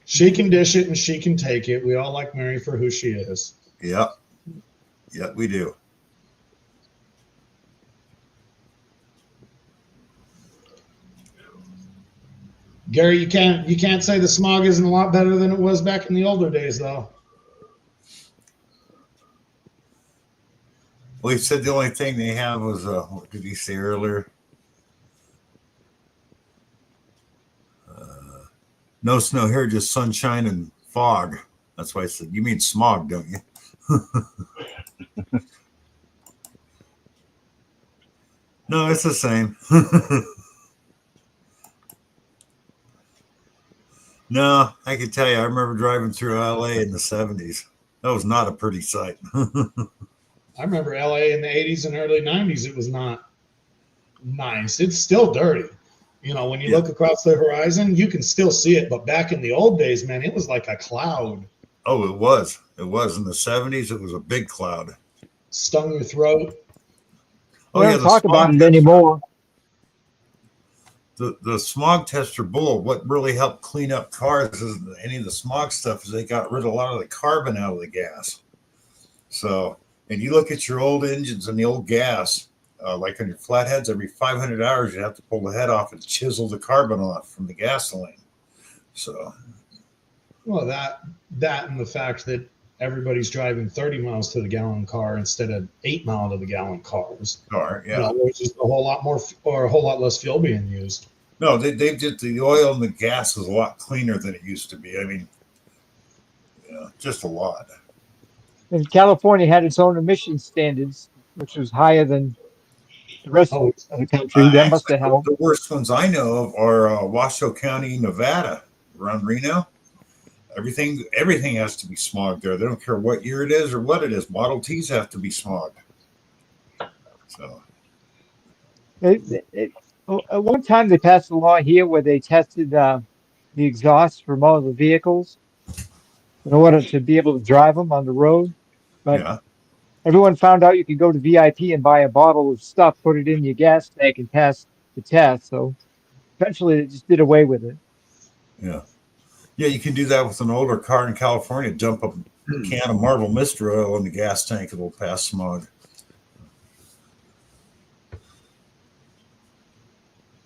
she can dish it and she can take it. We all like Mary for who she is. Yep. Yep, we do. Gary, you can't say the smog isn't a lot better than it was back in the older days, though. Well, he said the only thing they have was what did he say earlier? No snow here, just sunshine and fog. That's why I said, you mean smog, don't you? No, it's the same. No, I can tell you, I remember driving through LA in the 70s. That was not a pretty sight. I remember LA in the 80s and early 90s. It was not nice. It's still dirty. You know, when you Yeah. look across the horizon, you can still see it. But back in the old days, man, it was like a cloud. Oh, it was. It was in the 70s. It was a big cloud. Stung your throat. Oh, We yeah. don't The talk about smog, it anymore. the smog tester bull, what really helped clean up cars is any of the smog stuff is they got rid of a lot of the carbon out of the gas. So, and you look at your old engines and the old gas, like on your flatheads, every 500 hours, you have to pull the head off and chisel the carbon off from the gasoline. So, Well, that and the fact that everybody's driving 30 miles to the gallon car instead of 8 mile to the gallon cars. car, yeah. You know, there's just a whole lot more or a whole lot less fuel being used. No, they did the oil and the gas is a lot cleaner than it used to be. I mean, just a lot. And California had its own emission standards, which was higher than the rest Oh, of the country. That must Actually, have helped. the worst ones I know of are Washoe County, Nevada, around Reno. Everything has to be smogged there. They don't care what year it is or what it is. Model Ts have to be smogged. So, At one time, they passed a law here where they tested the exhaust from all the vehicles in order to be able to drive them on the road. But yeah. everyone found out you could go to VIP and buy a bottle of stuff, put it in your gas tank, and pass the test. So eventually, they just did away with it. Yeah. Yeah, you can do that with an older car in California. Dump a can of Marvel Mist oil in the gas tank. It'll pass smog.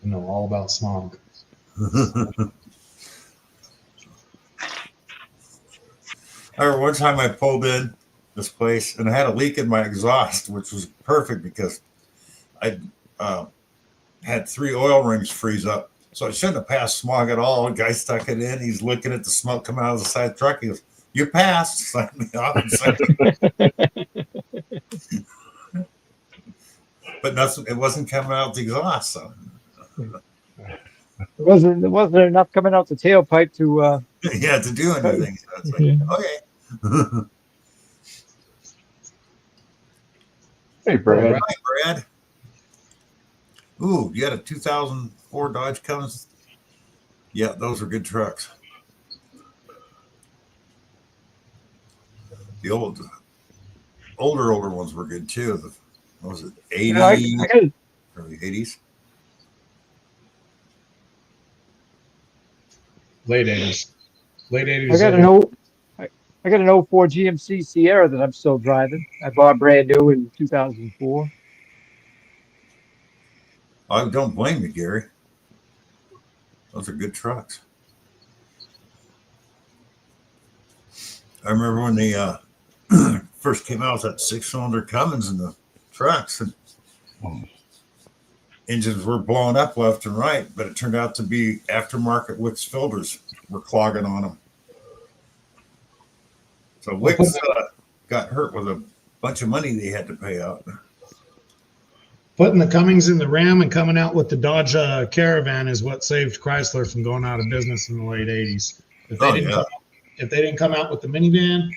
you know, all about smog. I remember one time I pulled in this place and I had a leak in my exhaust, which was perfect because I had 3 oil rings freeze up. So I shouldn't have passed smog at all. The guy stuck it in. He's looking at the smoke coming out of the side of the truck. He goes, "You passed." Signed me off and sent it. But nothing, it wasn't coming out the exhaust. So There wasn't enough coming out the tailpipe to. yeah, to do anything. So it's like, okay. Hey, Brad. Hi, Brad. Ooh, you had a 2004 Dodge Cummins? Yeah, those are good trucks. The older ones were good too. What was it, 80s, I got early 80s? Late 80s. Late 80s. I got an 04 GMC Sierra that I'm still driving. I bought brand new in 2004. I don't blame you, Gary. Those are good trucks. I remember when they first came out with that 6-cylinder Cummins in the trucks, and engines were blowing up left and right, but it turned out to be aftermarket Wix filters were clogging on them. So Wix got hurt with a bunch of money they had to pay out. Putting the Cummins in the Ram and coming out with the Dodge Caravan is what saved Chrysler from going out of business in the late 80s. If they didn't come out with the minivan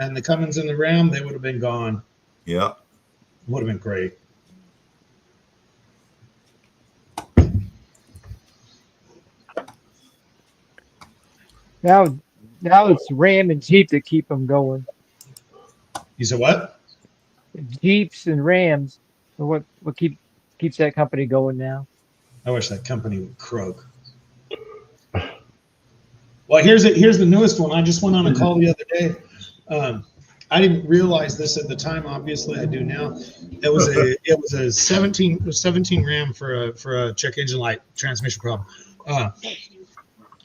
and the Cummins in the Ram, they would have been gone. Yeah. Would have been great. Now it's Ram and Jeep that keep them going. You said what? Jeeps and Rams are what keeps that company going now. I wish that company would croak. Well, here's the newest one. I just went on a call the other day. I didn't realize this at the time. Obviously, I do now. It was a 17 Ram for a check engine light transmission problem.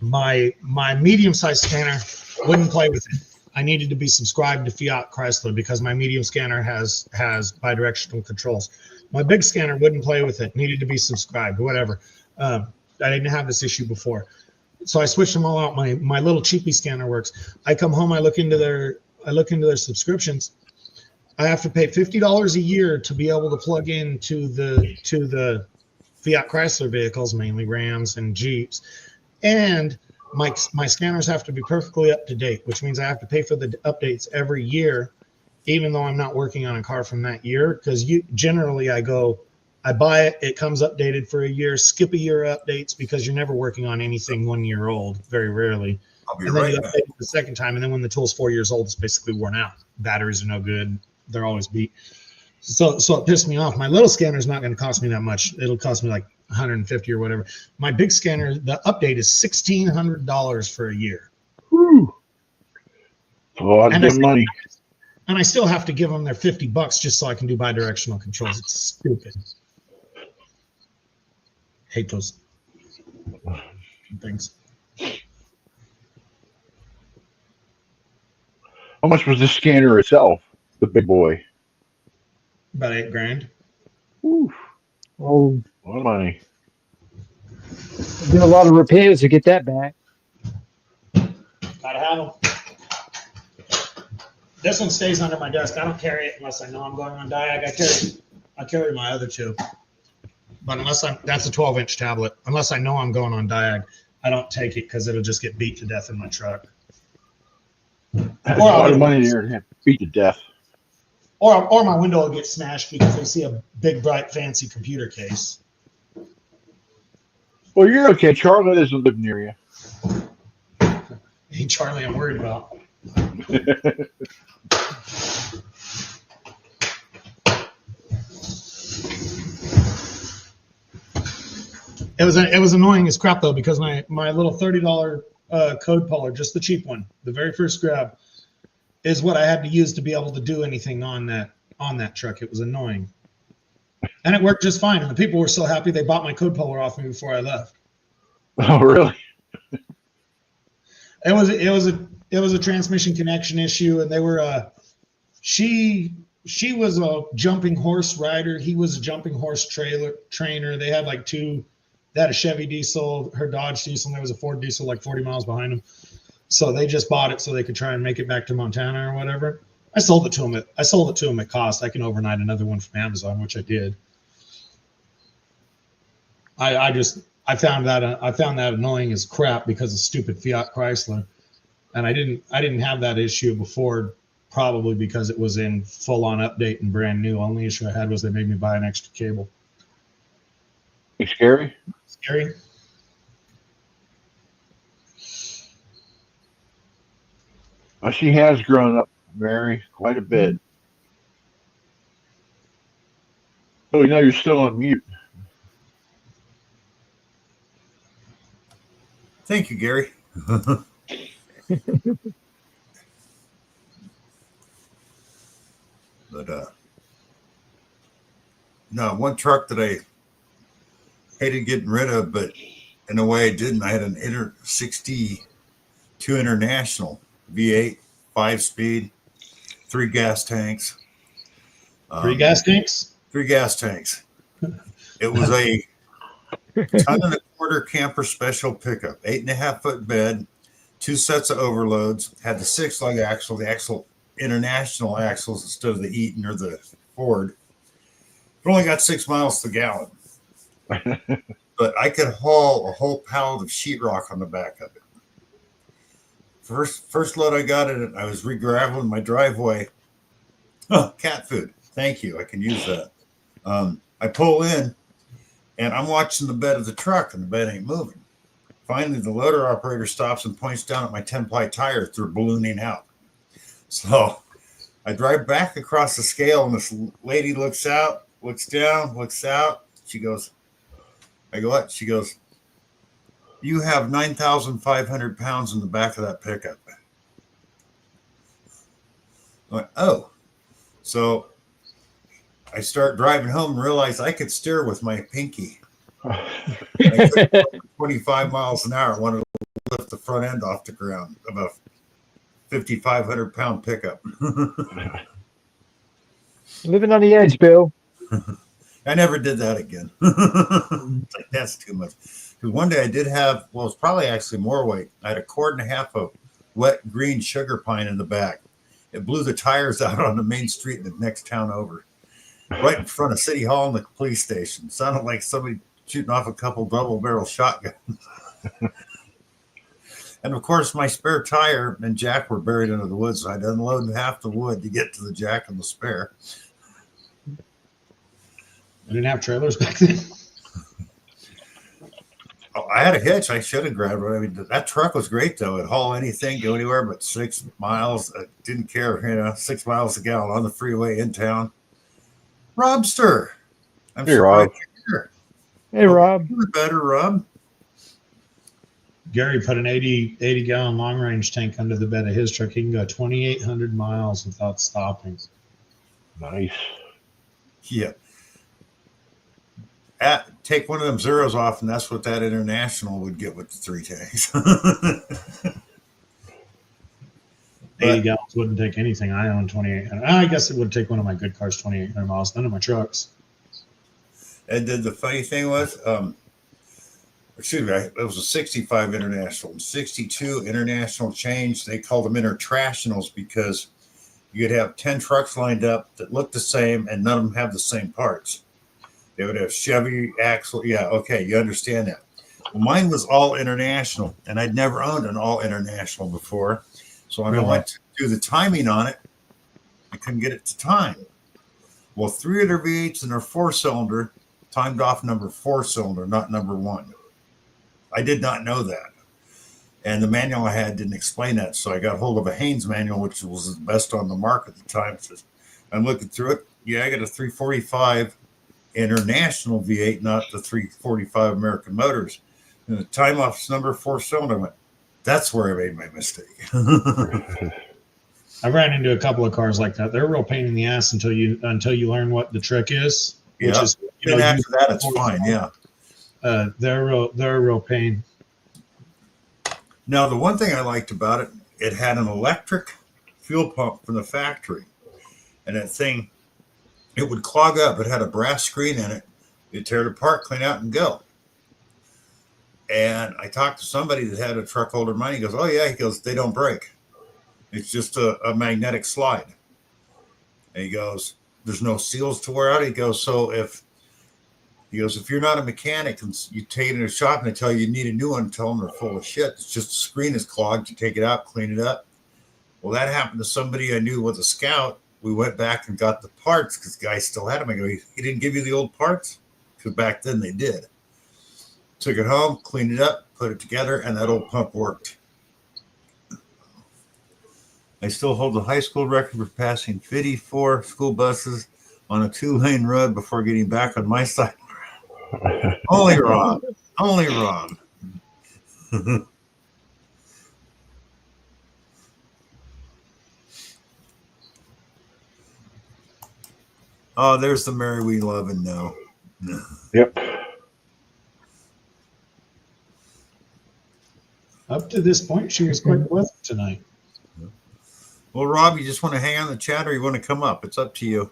My medium-sized scanner wouldn't play with it. I needed to be subscribed to Fiat Chrysler because my medium scanner has bidirectional controls. My big scanner wouldn't play with it. Needed to be subscribed, whatever. I didn't have this issue before, so I switched them all out. My little cheapy scanner works. I come home, I look into their subscriptions, I have to pay $50 a year to be able to plug into the Fiat Chrysler vehicles, mainly Rams and Jeeps, and my scanners have to be perfectly up to date, which means I have to pay for the updates every year, even though I'm not working on a car from that year. Because generally I buy it, it comes updated for a year, skip a year updates because you're never working on anything 1 year old, very rarely. I'll be And then right you back. update it the second time, and then when the tool's 4 years old, it's basically worn out. Batteries are no good; they're always beat. So it pissed me off. My little scanner is not going to cost me that much. It'll cost me like 150 or whatever. My big scanner, the update is $1,600 for a year, Whew. It's a lot of And I good money. and I still have to give them their $50 just so I can do bidirectional controls. It's stupid. Hate those things. How much was the scanner itself? The big boy. About $8,000. Whew. Oh, A lot of money. did a lot of repairs to get that back. Gotta have them. This one stays under my desk. I don't carry it unless I know I'm going on diag. I carry my other two. But that's a 12-inch tablet. Unless I know I'm going on diag, I don't take it because it'll just get beat to death in my truck. That's a lot of money there to have beat to death. Or my window will get smashed because they see a big, bright, fancy computer case. Well, you're okay. Charlotte doesn't live near you. Hey, Charlie, I'm worried about. It was annoying as crap though, because my little $30 code puller, just the cheap one, the very first grab, is what I had to use to be able to do anything on that truck. It was annoying, and it worked just fine. And the people were so happy they bought my code puller off me before I left. Oh, really? It was a transmission connection issue, and they were she was a jumping horse rider. He was a jumping horse trainer. They had like two. They had a Chevy diesel, her Dodge diesel, and there was a Ford diesel like 40 miles behind them. So they just bought it so they could try and make it back to Montana or whatever. I sold it to them at cost. I can overnight another one from Amazon, which I did. I found that annoying as crap because of stupid Fiat Chrysler, and I didn't have that issue before, probably because it was in full on update and brand new. Only issue I had was they made me buy an extra cable. You scary? Scary. Well, she has grown up, Mary, quite a bit. Oh, you know you're still on mute. Thank you, Gary. But no, one truck that I hated getting rid of, but in a way I didn't. I had an 62 International V8, 5-speed, 3 gas tanks. 3 gas tanks? 3 gas tanks. It was a 1.25 camper special pickup, 8.5-foot bed, 2 sets of overloads, had the 6-lug axle, the axle international axles instead of the Eaton or the Ford. It only got 6 miles to the gallon. But I could haul a whole pallet of sheetrock on the back of it. First load I got in it, I was re-graveling my driveway. Oh, cat food. Thank you. I can use that. I pull in, and I'm watching the bed of the truck, and the bed ain't moving. Finally, the loader operator stops and points down at my 10-ply tires. They're ballooning out. So I drive back across the scale, and this lady looks out, looks down, looks out. She goes, I go, what? She goes, you have 9,500 pounds in the back of that pickup. I went, oh. So I start driving home and realize I could steer with my pinky. I could go 25 miles an hour. I wanted to lift the front end off the ground of a 5,500 pound pickup. Living on the edge, Bill. I never did that again. It's like, that's too much. Because one day I did have, well, it's probably actually more weight. I had 1.25 quarts of wet green sugar pine in the back. It blew the tires out on the main street in the next town over, right in front of City Hall and the police station. Sounded like somebody shooting off a couple double barrel shotguns. And of course, my spare tire and jack were buried under the woods. So I had to unload half the wood to get to the jack and the spare. I didn't have trailers back then. Oh, I had a hitch. I should have grabbed it. I mean, that truck was great, though. It'd haul anything, go anywhere but 6 miles. I didn't care, 6 miles a gallon on the freeway in town. Robster. I'm Hey, surprised Rob. you're here. Hey, Rob. You're better, Rob. Gary put an 80 gallon long range tank under the bed of his truck. He can go 2,800 miles without stopping. Nice. Yeah. Take one of them zeros off, and that's what that International would get with the 3 tanks. 80 gallons wouldn't take anything. I own 2,800. I guess it would take one of my good cars 2,800 miles. None of my trucks. And then the funny thing was, excuse me, it was a 65 International. 62 International change. They called them Internationals because you'd have 10 trucks lined up that looked the same, and none of them have the same parts. They would have Chevy axle. Yeah, okay, you understand that. Well, mine was all International, and I'd never owned an all International before. So when I went to do the timing on it, I couldn't get it to time. Well, 3 of their V8s and their 4-cylinder timed off number 4-cylinder, not number 1. I did not know that. And the manual I had didn't explain that. So I got hold of a Haynes manual, which was the best on the market at the time. So I'm looking through it. Yeah, I got a 345 International V8, not the 345 American Motors. And the time off's number 4-cylinder. I went, that's where I made my mistake. I ran into a couple of cars like that. They're a real pain in the ass until you learn what the trick is. Which Yeah. is, Then after that, it's fine. Yeah. They're a real pain. Now, the one thing I liked about it, it had an electric fuel pump from the factory. And that thing, it would clog up. It had a brass screen in it. You'd tear it apart, clean out, and go. And I talked to somebody that had a truck holder mine. He goes, oh, yeah. He goes, they don't break. It's just a magnetic slide. And he goes, there's no seals to wear out. He goes, if you're not a mechanic and you take it in a shop and they tell you need a new one, tell them they're full of shit. It's just the screen is clogged. You take it out, clean it up. Well, that happened to somebody I knew with a Scout. We went back and got the parts because the guy still had them. I go, he didn't give you the old parts? Because back then they did. Took it home, cleaned it up, put it together, and that old pump worked. I still hold the high school record for passing 54 school buses on a 2-lane road before getting back on my side. Only Rob. Only Rob. Oh, there's the Mary we love and know. Yep. Up to this point, she was quite pleasant tonight. Well, Rob, you just want to hang on the chat or you want to come up? It's up to you.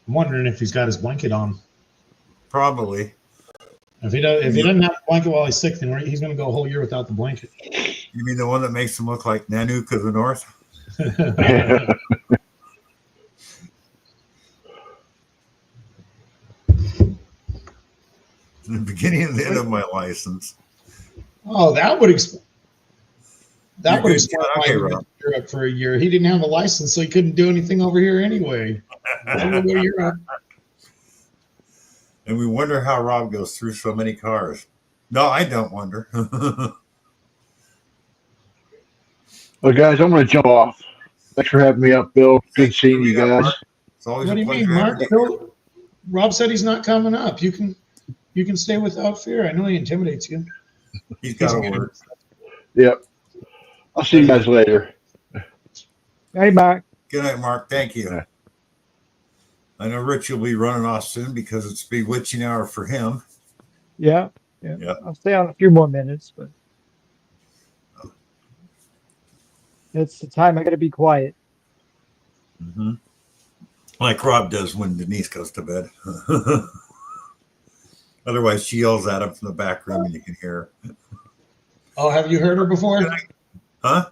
I'm wondering if he's got his blanket on. Probably. If he doesn't have a blanket while he's sick, then he's going to go a whole year without the blanket. You mean the one that makes him look like Nanook of the North? The beginning and the end of my license. Oh, that would explain. That You're would good, explain John. why Okay, he went Rob. to Europe for a year. He didn't have a license, so he couldn't do anything over here anyway. Over to Europe. And we wonder how Rob goes through so many cars. No, I don't wonder. Well, guys, I'm going to jump off. Thanks for having me up, Bill. Good seeing you guys. It's always What do a you pleasure. mean, Mark? having you. Rob said he's not coming up. You can stay without fear. I know he intimidates you. He's got a word. Yep. I'll see you guys later. Hey, Mark. Good night, Mark. Thank you. Yeah. I know Rich will be running off soon because it's bewitching hour for him. Yeah. Yeah. I'll stay on a few more minutes, but it's the time I got to be quiet. Mm-hmm. Like Rob does when Denise goes to bed. Otherwise, she yells at him from the back room and you can hear her. Oh, have you heard her before? Huh?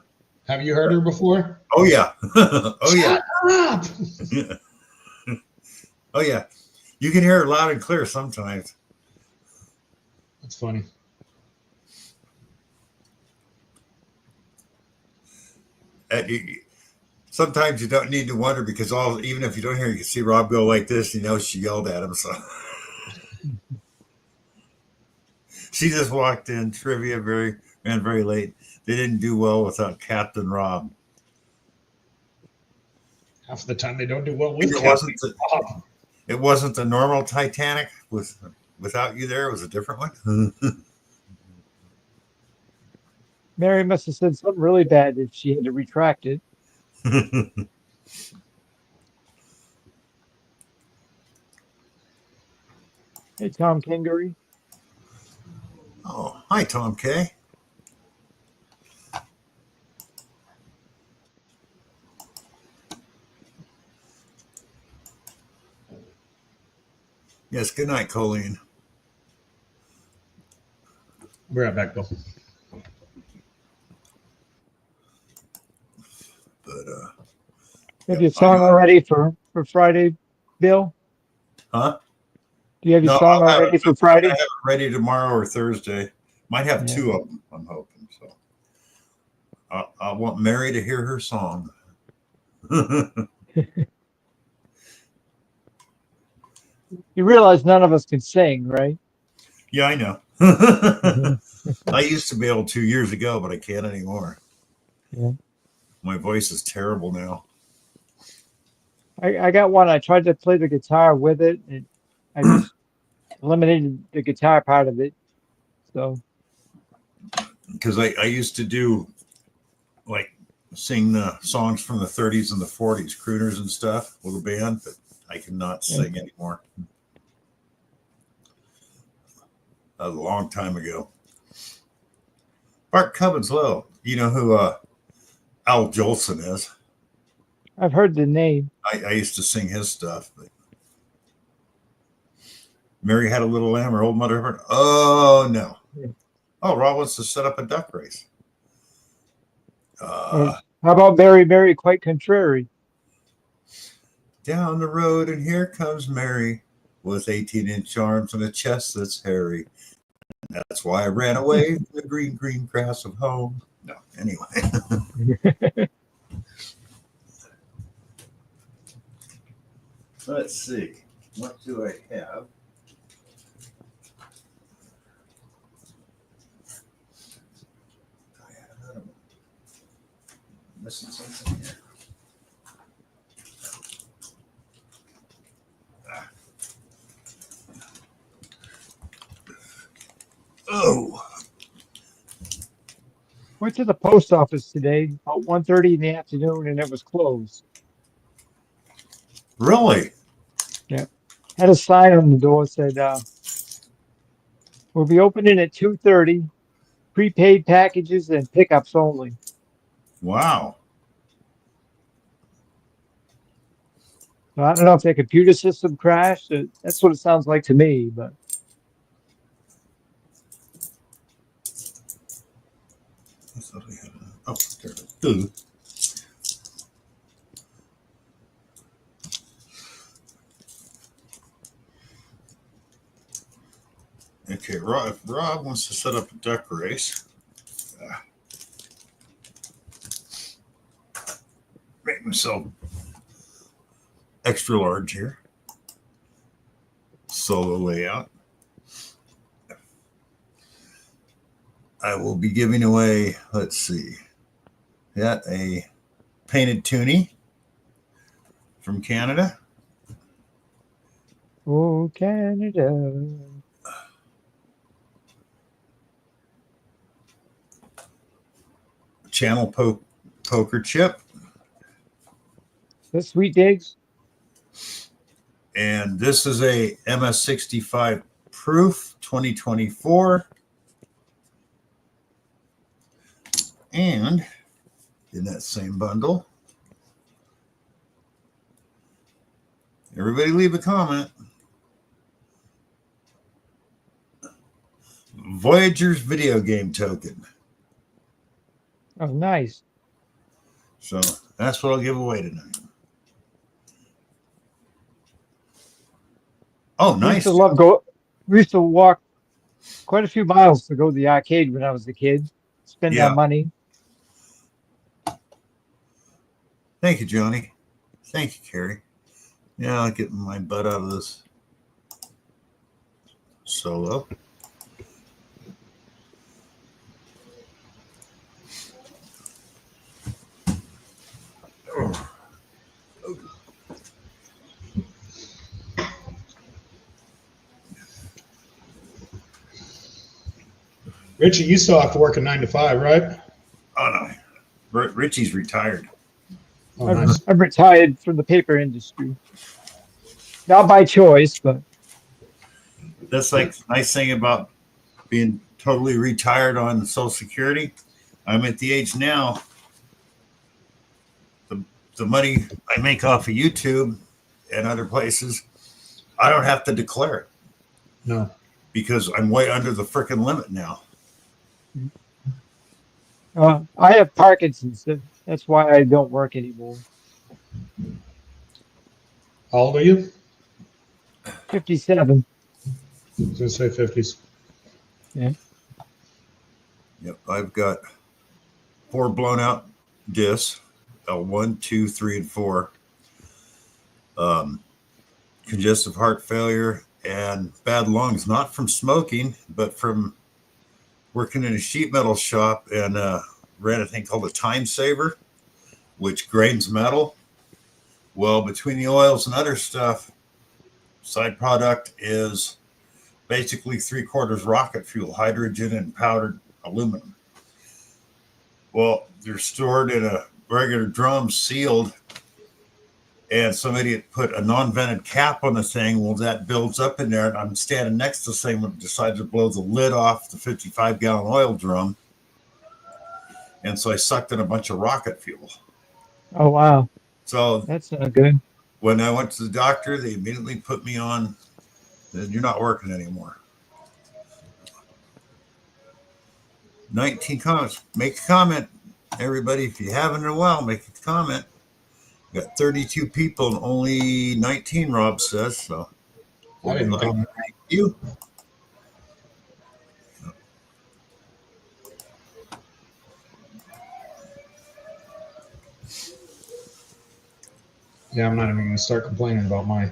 Have you heard her before? Oh yeah. Oh yeah. Shut up! Oh yeah. You can hear her loud and clear sometimes. That's funny. Sometimes you don't need to wonder because even if you don't hear, you can see Rob go like this. You know she yelled at him. So she just walked in. Trivia ran very late. They didn't do well without Captain Rob. Half the time they don't do well with It Captain Rob. It wasn't the normal Titanic without you there. It was a different one. Mary must have said something really bad if she had to retract it. Hey, Tom Kingery. Oh, hi, Tom K. Yes, good night, Colleen. We're right back, Bill. But Have your song already for Friday, Bill? huh? Do you have your No, song I'll have already it- for Friday? I have it ready tomorrow or Thursday. Might have Yeah. two of them. I'm hoping so. I want Mary to hear her song. You realize none of us can sing, right? Yeah, I know. I used to be able to years ago, but I can't anymore. Yeah. My voice is terrible now. I got one. I tried to play the guitar with it, and I just eliminated the guitar part of it. So Because I used to do like sing the songs from the 30s and the 40s, crooners and stuff with a band, but I cannot sing anymore. A long time ago. Bart Cubbins Low. You know who Al Jolson is? I've heard the name. I used to sing his stuff. But Mary Had a Little Lamb, or Old Mother Heard. Oh, no. Yeah. Oh, Rob wants to set up a duck race. How about Mary, quite contrary? Down the road, and here comes Mary with 18-inch arms and a chest that's hairy. That's why I ran away from the green, green grass of home. No, anyway. Let's see. What do I have? I'm missing something here. Oh, Went to the post office today about 1:30 in the afternoon, and it was closed. really? Had a sign on the door that said, "We'll be opening at 2:30. Prepaid packages and pickups only." Wow. So I don't know if their computer system crashed. That's what it sounds like to me. But I thought I had a, oh, there it is. Okay, if Rob wants to set up a duck race, make myself extra large here. Solo layout. I will be giving away, let's see, a painted toonie from Canada. oh, Canada. Channel poker chip. That's Sweet Digs. And this is a MS65 proof 2024. And in that same bundle, everybody leave a comment. Voyager's video game token. Oh, nice. So that's what I'll give away tonight. Oh, We used nice. to love go. We used to walk quite a few miles to go to the arcade when I was a kid. Spend our Yeah. money. Thank you, Johnny. Thank you, Carrie. Yeah, I'll get my butt out of this solo. Richie, you still have to work a 9 to 5, right? Oh no, Richie's retired. Oh, nice. I'm retired from the paper industry. Not by choice, but That's like the nice thing about being totally retired on Social Security. I'm at the age now. The money I make off of YouTube and other places, I don't have to declare it No. because I'm way under the freaking limit now. I have Parkinson's. That's why I don't work anymore. How old are you? 57. I was going to say 50s. Yep, I've got 4 blown out discs, L1, 2, 3, and 4. Congestive heart failure and bad lungs, not from smoking, but from working in a sheet metal shop and ran a thing called a time saver, which grains metal. Well, between the oils and other stuff, side product is basically 3/4 rocket fuel, hydrogen and powdered aluminum. Well, they're stored in a regular drum, sealed, and some idiot put a non-vented cap on the thing. Well, that builds up in there, and I'm standing next to the same one, decided to blow the lid off the 55-gallon oil drum, and so I sucked in a bunch of rocket fuel. Oh, wow. So That's not good. when I went to the doctor, they immediately put me on, you're not working anymore. 19 comments. Make a comment, everybody. If you haven't in a while, make a comment. Got 32 people and only 19, Rob says. So I didn't comment. thank you. Yeah, I'm not even going to start complaining about my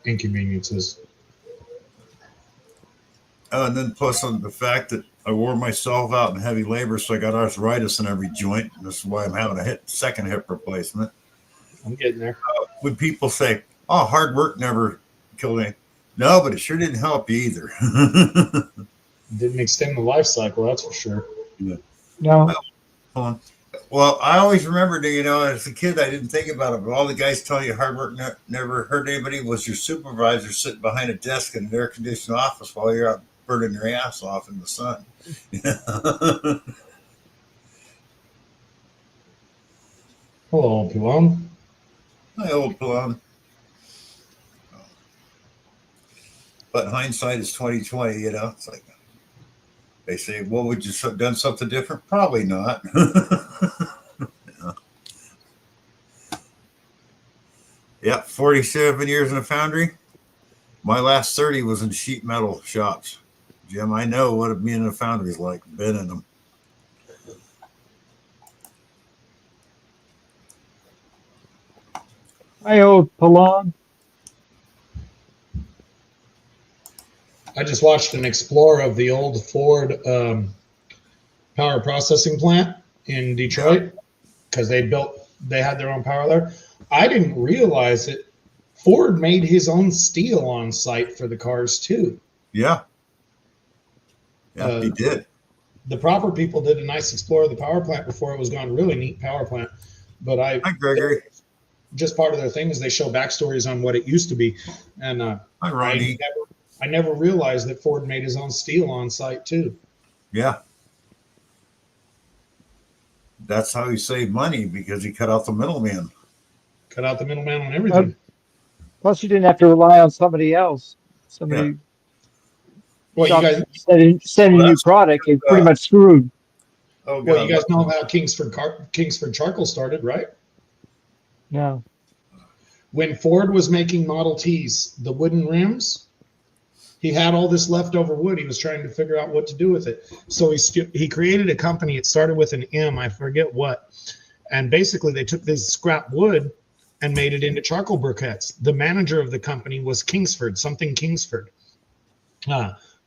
inconveniences. And then plus on the fact that I wore myself out in heavy labor, so I got arthritis in every joint. This is why I'm having a second hip replacement. I'm getting there. When people say, "Oh, hard work never killed me," no, but it sure didn't help you either. Didn't extend the life cycle, that's for sure. No. Hold on. Well, I always remembered, as a kid, I didn't think about it, but all the guys telling you hard work never hurt anybody was your supervisor sitting behind a desk in an air-conditioned office while you're out burning your ass off in the sun. Hello, Pilon. My old plum. But hindsight is 2020, It's like they say, well, would you have done something different? Probably not. Yeah, 47 years in a foundry. My last 30 was in sheet metal shops. Jim, I know what being in a foundry is like. Been in them. Hi, old Palon. I just watched an explore of the old Ford power processing plant in Detroit because they had their own power there. I didn't realize it. Ford made his own steel on site for the cars too. Yeah. Yeah, he did. The proper people did a nice explore of the power plant before it was gone. Really neat power plant. But Hi, Gregory. Just part of their thing is they show backstories on what it used to be. And Hi, Ronnie. I never realized that Ford made his own steel on site too. Yeah. That's how he saved money, because he cut out the middleman. Cut out the middleman on everything. Plus, you didn't have to rely on somebody else. Somebody Well, you guys, sending you product, you're pretty much screwed. Oh, Well, God. you guys know how Kingsford Charcoal started, right? No. When Ford was making Model Ts, the wooden rims, he had all this leftover wood. He was trying to figure out what to do with it. So he created a company. It started with an M, I forget what. And basically, they took this scrap wood and made it into charcoal briquettes. The manager of the company was Kingsford, something Kingsford.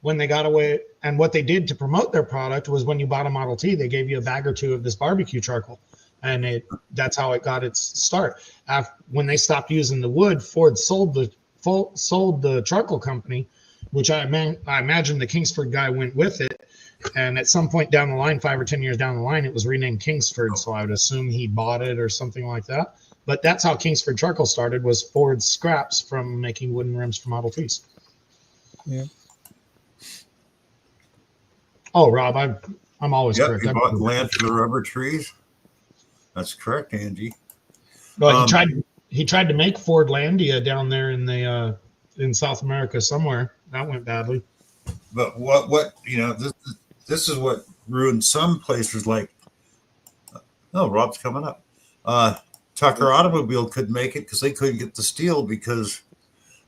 When they got away, and what they did to promote their product was when you bought a Model T, they gave you a bag or two of this barbecue charcoal. And that's how it got its start. When they stopped using the wood, Ford sold the charcoal company, which I imagine the Kingsford guy went with it. And at some point down the line, 5 or 10 years down the line, it was renamed Kingsford. So I would assume he bought it or something like that. But that's how Kingsford Charcoal started, was Ford's scraps from making wooden rims for Model Ts. Yeah. Oh, Rob, I'm always Yep, correct. he bought land for the rubber trees. That's correct, Angie. Well, he tried to make Fordlandia down there in South America somewhere. That went badly. But what this is what ruined some places like. Oh, Rob's coming up. Tucker Automobile couldn't make it because they couldn't get the steel because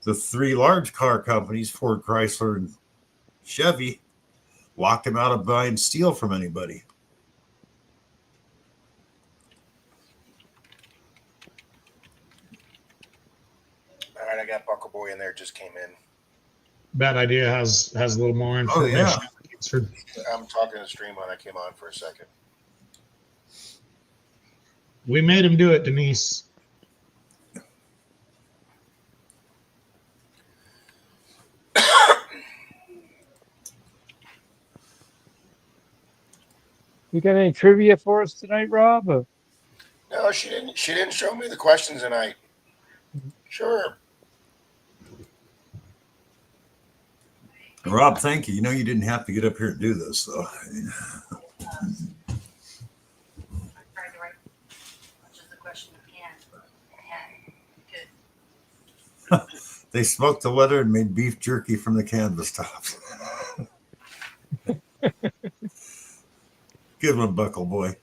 the 3 large car companies, Ford, Chrysler, and Chevy, locked him out of buying steel from anybody. All right, I got Buckle Boy in there. Just came in. Bad Idea has a little more Oh, information. yeah. I'm talking to Stream on. I came on for a second. We made him do it, Denise. You got any trivia for us tonight, Rob? Or? No, she didn't. She didn't show me the questions tonight. Sure. Rob, thank you. You know you didn't have to get up here and do this, though. I tried to write much of the question you can. Yeah, good. They smoked the leather and made beef jerky from the canvas tops. Give him a Buckle Boy.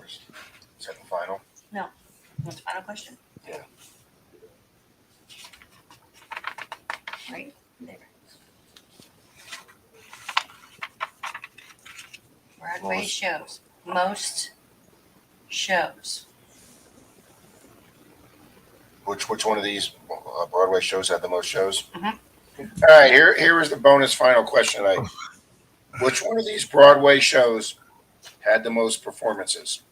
Is that the final? What's the final question? Yeah. Right there. Broadway shows. Most shows. Which one of these Broadway shows had the most shows? Mhm. All right, here is the bonus final question tonight. Which one of these Broadway shows had the most performances?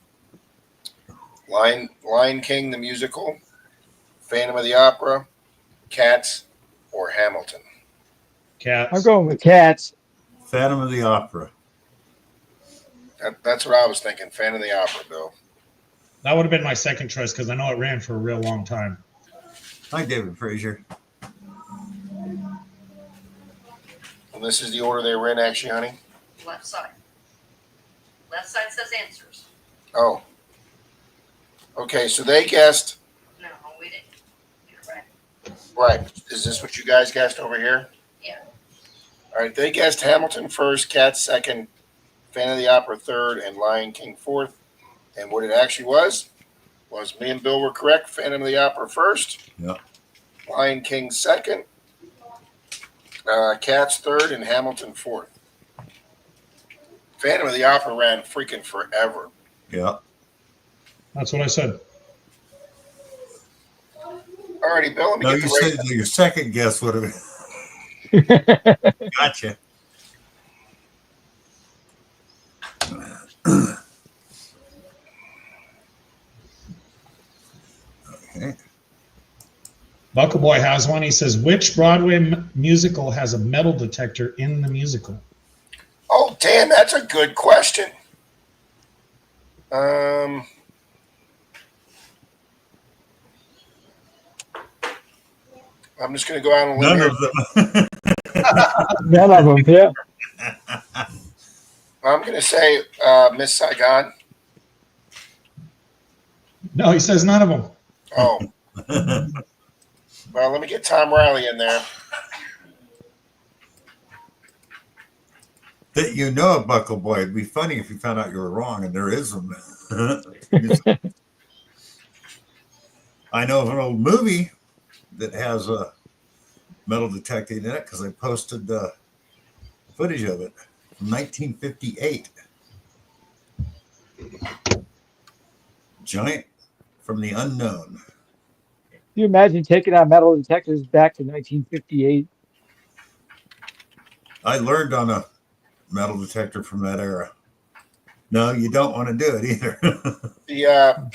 Lion King the musical, Phantom of the Opera, Cats, or Hamilton? Cats. I'm going with Cats. Phantom of the Opera. That's what I was thinking. Phantom of the Opera, Bill. That would have been my second choice because I know it ran for a real long time. Hi, David Frazier. And this is the order they were in, actually, honey? Left side. Left side says answers. Oh. Okay, so they guessed. No, we didn't. You're right. Right. Is this what you guys guessed over here? Yeah. All right. They guessed Hamilton first, Cats second, Phantom of the Opera third, and Lion King fourth. And what it actually was me and Bill were correct. Phantom of the Opera first. Yeah. Lion King second. Cats third, and Hamilton fourth. Phantom of the Opera ran freaking forever. Yeah. That's what I said. Alrighty, Bill. Let me No, get you the said race. your second guess would have been. Gotcha. Okay. Buckle Boy has one. He says, which Broadway musical has a metal detector in the musical? Oh, damn, that's a good question. I'm just going to go out on a limb None here. of them. None of them. Yeah. I'm going to say Miss Saigon. No, he says none of them. Oh, well, let me get Tom Riley in there. that you know a Buckle Boy. It'd be funny if you found out you were wrong, and there is one. I know of an old movie that has a metal detecting in it because I posted footage of it from 1958. Giant from the Unknown. Can you imagine taking out metal detectors back to 1958? I learned on a metal detector from that era. No, you don't want to do it either. The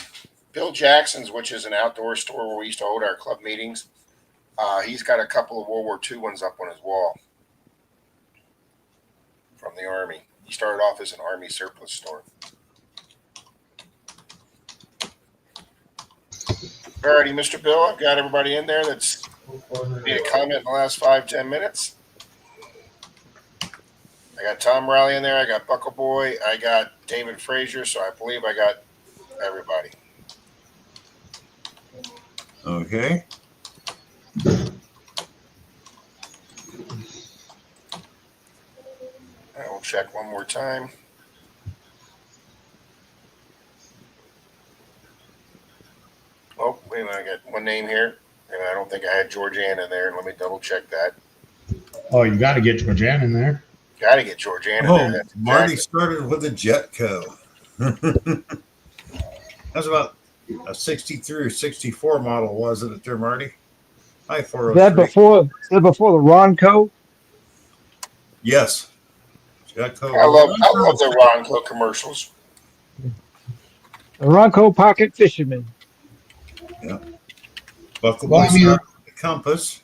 Bill Jackson's, which is an outdoor store where we used to hold our club meetings, he's got a couple of World War II ones up on his wall from the Army. He started off as an Army surplus store. Alrighty, Mr. Bill, I've got everybody in there that's made a comment in the last 5-10 minutes. I got Tom Riley in there. I got Buckle Boy. I got David Frazier. So I believe I got everybody. Okay. I will check one more time. Oh, wait a minute. I got one name here, and I don't think I had Georgianne in there. Let me double check that. Oh, you got to get Georgianne in there. Got to get Georgianne in there. Oh, That's Marty exactly- started with a Jetco. That's about a 63 or 64 model, wasn't it there, Marty? Hi, Is that 403. before the Ronco? Yes. Jetco. I love the Ronco commercials. The Ronco Pocket Fisherman. Buckle Well, I Boy mean- started with the Compass.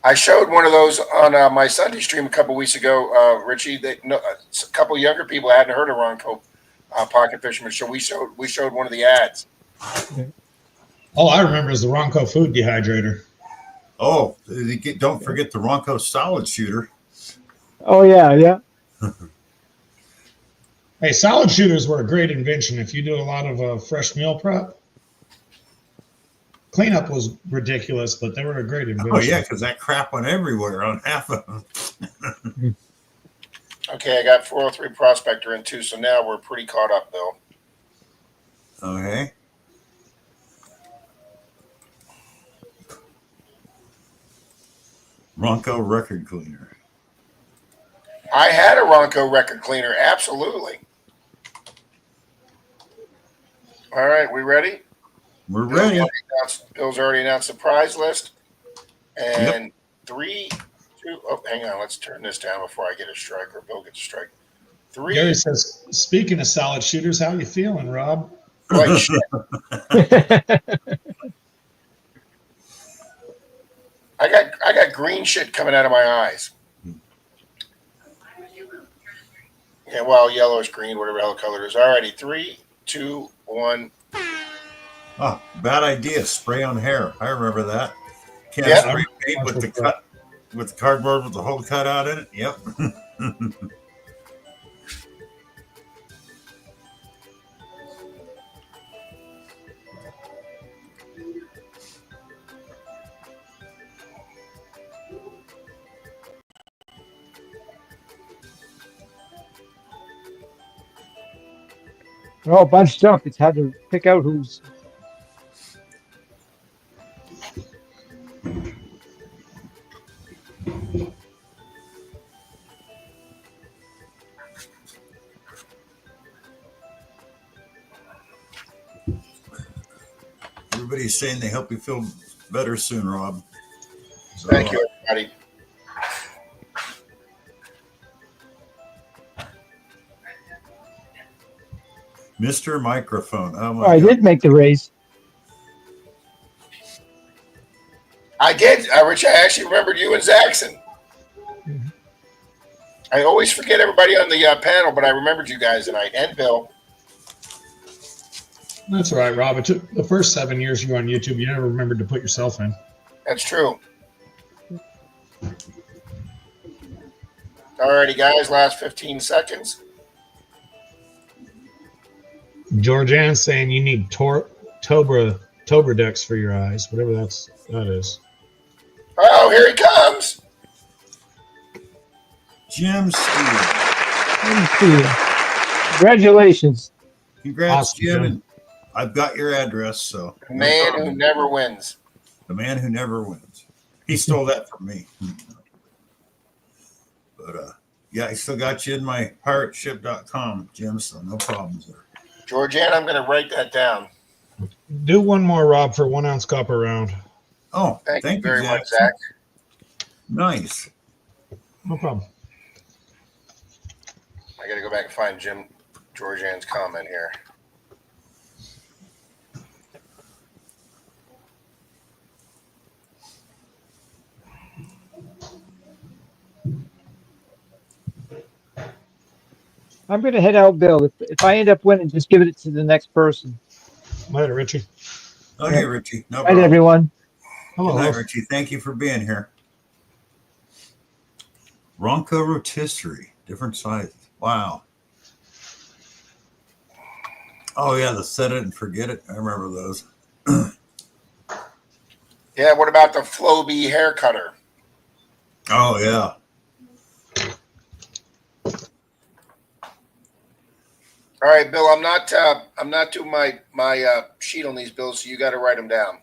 I showed one of those on my Sunday stream a couple weeks ago, Richie. That a couple younger people hadn't heard of Ronco Pocket Fisherman, so we showed one of the ads. All I remember is the Ronco food dehydrator. Oh, don't forget the Ronco solid shooter. Oh yeah. Hey, solid shooters were a great invention. If you do a lot of fresh meal prep, cleanup was ridiculous, but they were a great invention. Oh, yeah, because that crap went everywhere on half of them. Okay, I got 403 Prospector in too, so now we're pretty caught up, Bill. Okay. Ronco record cleaner. I had a Ronco record cleaner, absolutely. All right, we ready? We're ready. Bill's already announced the prize list. And 3, 2, oh, hang on, let's turn this down before I get a strike or Bill gets a strike. 3, Gary says, speaking of solid shooters, how you feeling, Rob? like shit. I got green shit coming out of my eyes. Yeah, well, yellowish green, whatever the hell color it is. All righty, 3, 2, 1. Oh, bad idea. Spray on hair. I remember that. Can't Yeah. spray paint with the cut, with the cardboard with the hole cut out in it. Yep. They're all bunched up. It's hard to pick out who's. Everybody's saying they help you feel better soon, Rob. So, Thank you, everybody. Mr. Microphone. Oh, my Oh, I God. did make the race. I did, Rich. I actually remembered you and Zaxxon. I always forget everybody on the panel, but I remembered you guys tonight and Bill. That's all right, Rob. It took the first 7 years you were on YouTube. You never remembered to put yourself in. That's true. Alrighty, guys. Last 15 seconds. Georgianne's saying you need Tobra decks for your eyes, whatever that is. Oh, here he comes. Jim Steele. Let me see. Congratulations. Congrats, Awesome, Jim. Jim. And I've got your address, so The man who never wins. the man who never wins. He stole that from me. But yeah, I still got you in my pirateship.com, Jim, so no problems there. Georgianne, I'm going to write that down. Do one more, Rob, for 1 ounce copper round. Oh, Thank you very much, Jackson. Zach. Nice. No problem. I got to go back and find Georgianne's comment here. I'm going to head out, Bill. If I end up winning, just give it to the next person. Later, Richie. Okay, Yeah. Richie. No Right, problem. everyone. Hello. Good night, Richie. Thank you for being here. Ronco rotisserie, different sizes. Wow. Oh yeah, the set it and forget it. I remember those. Yeah, what about the Flowbee hair cutter? Oh yeah. All right, Bill, I'm not doing my sheet on these bills, so you got to write them down.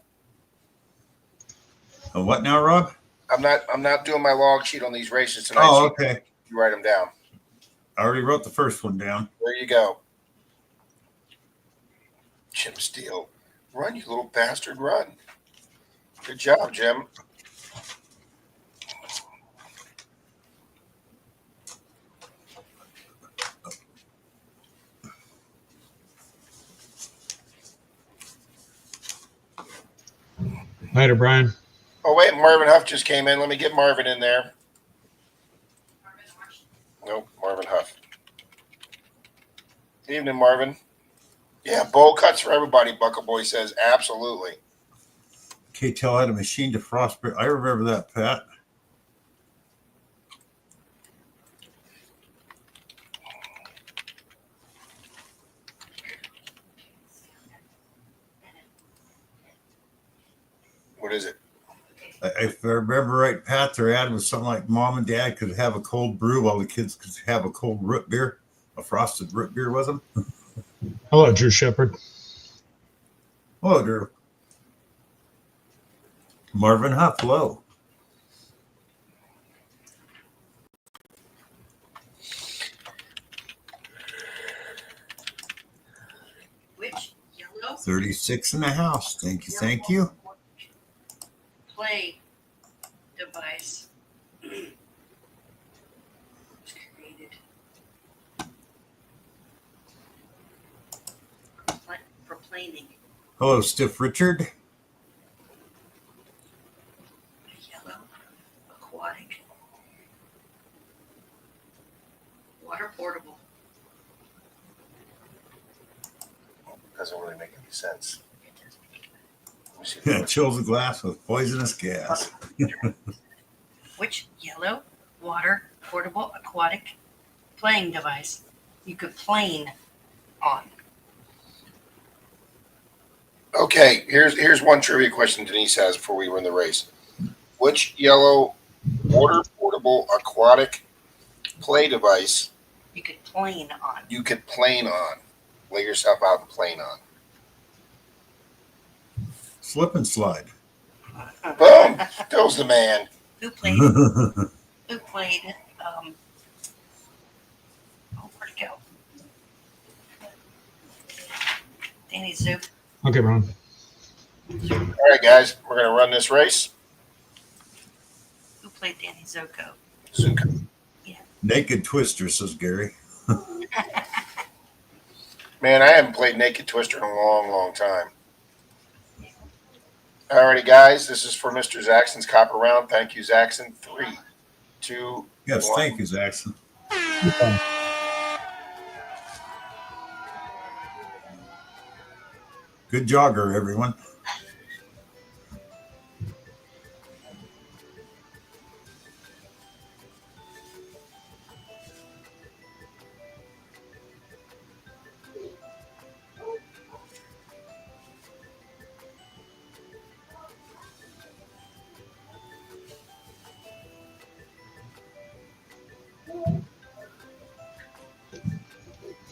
What now, Rob? I'm not doing my log sheet on these races tonight. Oh, so okay. you write them down. I already wrote the first one down. There you go. Jim Steele, run, you little bastard, run. Good job, Jim. Later, Brian. Oh, wait, Marvin Huff just came in. Let me get Marvin in there. Nope, Marvin Huff. Good evening, Marvin. Yeah, bowl cuts for everybody, Buckle Boy says. Absolutely. KTEL had a machine defrost. I remember that, Pat. What is it? If I remember right, Pat, their ad was something like mom and dad could have a cold brew while the kids could have a cold root beer, a frosted root beer with them. Hello, Drew Shepard. Hello, Drew. Marvin Huff, hello. Which yellow 36 in the house. Thank you. Thank you. play device was created for planing? Hello, Stiff Richard. Yellow aquatic water portable. Doesn't really make any sense. Let me see. Yeah, chills the glass with poisonous gas. Which yellow water portable aquatic playing device you could plane on? Okay, here's one trivia question Denise has before we run the race. Which yellow water portable aquatic play device You could plane on. you could plane on? Lay yourself out and plane on. Slip and slide. Boom! Bill's the man. Who played? Hello, Who played? Where'd it go? Danny Zook. Okay, Brian. All right, guys, we're gonna run this race. Who played Danny Zoko? Zuka. Naked Twister, says Gary. Man, I haven't played Naked Twister in a long, long time. Alrighty, guys, this is for Mr. Zaxton's copper round. Thank you, Zaxton. 3, 2, Yes, 1. thank you, Zaxton. Good jogger, everyone.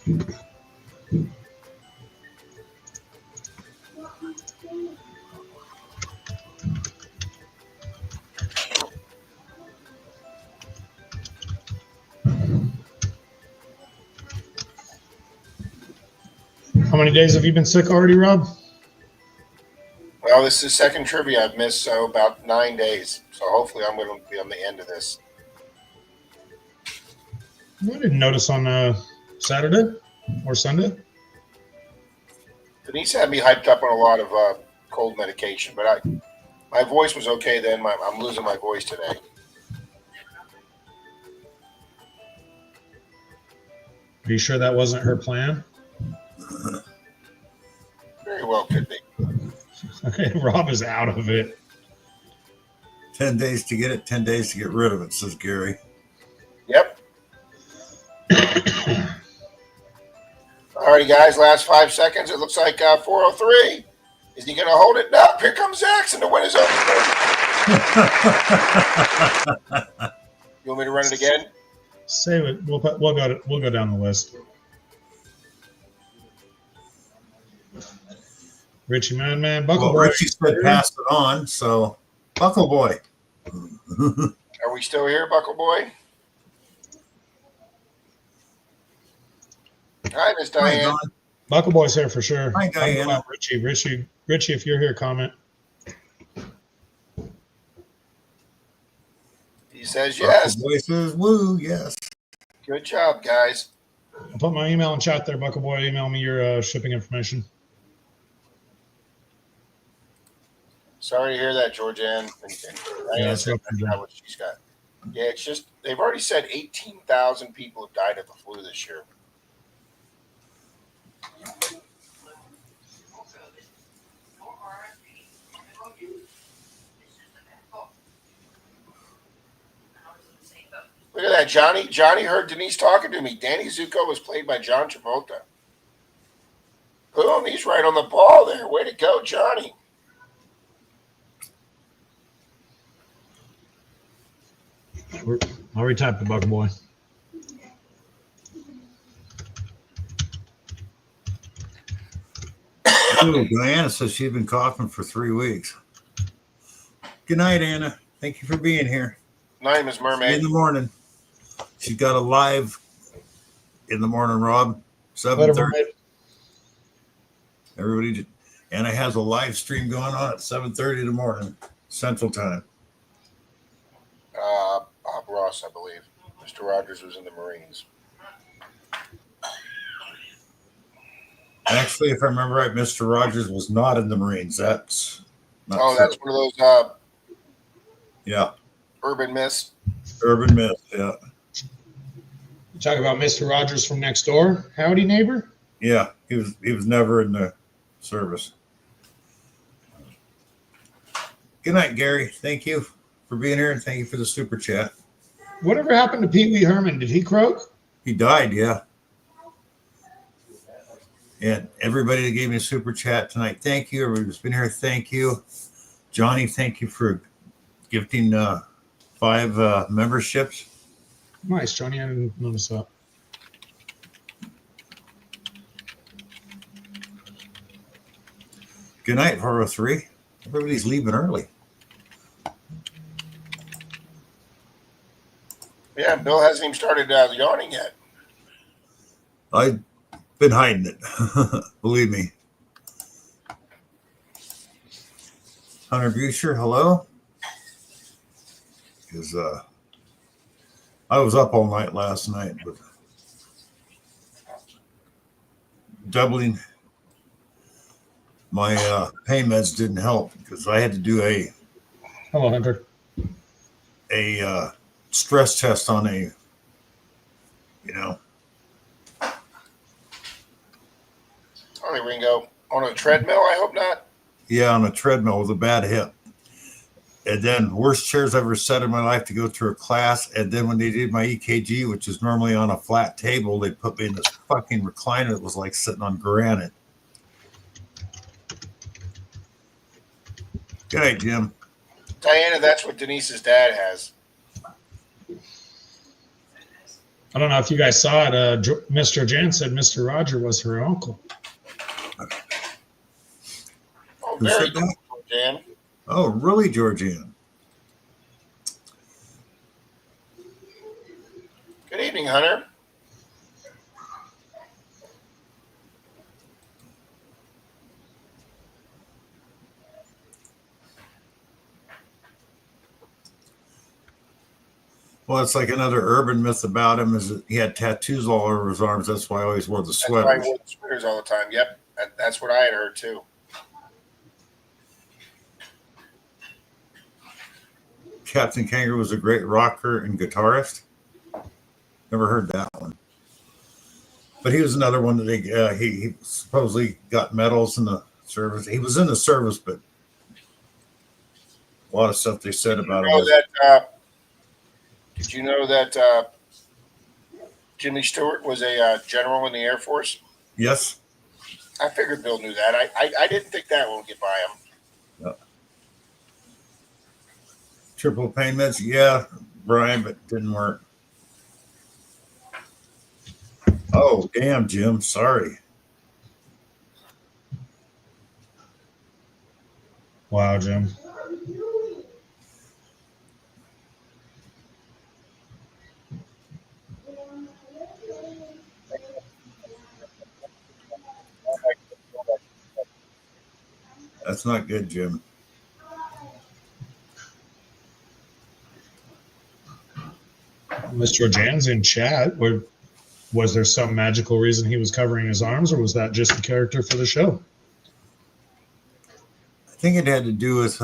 How many days have you been sick already, Rob? Well, this is the second trivia I've missed, so about 9 days. So hopefully I'm going to be on the end of this. I didn't notice on Saturday or Sunday. Denise had me hyped up on a lot of cold medication, but my voice was okay then. I'm losing my voice today. Are you sure that wasn't her plan? Very well could be. Okay, Rob is out of it. 10 days to get it, 10 days to get rid of it, says Gary. Yep. Alrighty, guys. Last 5 seconds. It looks like 403. Is he going to hold it? No. Here comes Zax, and the win is over. You want me to run it again? Save it. We'll go down the list. Richie Man, Buckle Well, Boy. Richie said pass it on, so Buckle Boy. Are we still here, Buckle Boy? Hi, Miss Hi, Diane. Don. Buckle Boy's here for sure. Hi, Diana. Richie, if you're here, comment. He says yes. Buckle Boy says woo, yes. Good job, guys. I'll put my email in chat there, Buckle Boy. Email me your shipping information. Sorry to hear that, Georgianne. And Diana that's said rough, that's not what she's got. Yeah, it's just they've already said 18,000 people have died of the flu this year. Look at that, Johnny. Johnny heard Denise talking to me. Danny Zuko was played by John Travolta. Boom, he's right on the ball there. Way to go, Johnny. I'll retype the Buckle Boy. Ooh, Diana says she's been coughing for 3 weeks. Good night, Anna. Thank you for being here. My name is In Mermaid. the morning. She's got a live in the morning, Rob. Later, 7:30. Mermaid. Everybody, Anna has a live stream going on at 7:30 in the morning, Central Time. Bob Ross, I believe. Mr. Rogers was in the Marines. Actually, if I remember right, Mr. Rogers was not in the Marines. That's not Oh, true. that's one of those Yeah, urban myths. urban myth. Yeah, Talk about Mr. Rogers from next door. Howdy, neighbor. yeah. He was never in the service. Good night, Gary. Thank you for being here, and thank you for the super chat. Whatever happened to Pee Wee Herman? Did he croak? He died, yeah. And everybody that gave me a super chat tonight, thank you. Everybody that's been here, thank you. Johnny, thank you for gifting 5 memberships. Nice, Johnny. I didn't notice that. Good night, 403. Everybody's leaving early. Yeah, Bill hasn't even started yawning yet. I've been hiding it. Believe me. Hunter Busher, hello. Because I was up all night last night, but doubling my pain meds didn't help because I had to do Hello, Hunter. a stress test on a, Sorry, Ringo. On a treadmill, I hope not. on a treadmill with a bad hip. And then worst chairs I've ever sat in my life to go through a class. And then when they did my EKG, which is normally on a flat table, they put me in this fucking recliner that was like sitting on granite. Good night, Jim. Diana, that's what Denise's dad has. I don't know if you guys saw it. Mr. Jan said Mr. Roger was her uncle. Oh, Who very said that? cool, Jan. Oh, really, Georgianne? Good evening, Hunter. Well, it's like another urban myth about him is that he had tattoos all over his arms. That's why I always wore the That's why I sweaters. wore the sweaters all the time. Yep, that's what I had heard too. Captain Kangaroo was a great rocker and guitarist. Never heard that one. But he was another one that he supposedly got medals in the service. He was in the service, but a lot of stuff they said about him. Did you know that Jimmy Stewart was a general in the Air Force? Yes. I figured Bill knew that. I didn't think that one would get by him. Triple pain meds. Yeah, Brian, but didn't work. Oh, damn, Jim. Sorry. Wow, Jim. That's not good, Jim. Mr. Jan's in chat. Was there some magical reason he was covering his arms, or was that just a character for the show? I think it had to do with,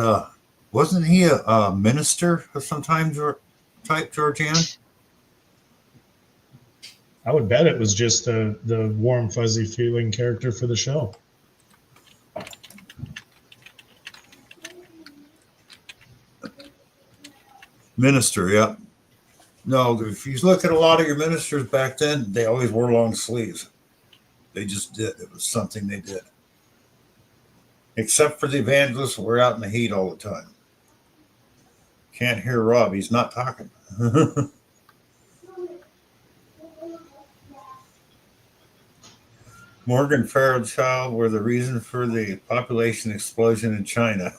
wasn't he a minister of some type, Georgianne? I would bet it was just the warm, fuzzy feeling character for the show. Minister, yeah. No, if you look at a lot of your ministers back then, they always wore long sleeves. They just did. It was something they did. Except for the evangelists who were out in the heat all the time. Can't hear Rob. He's not talking. Morgan Fairchild were the reason for the population explosion in China.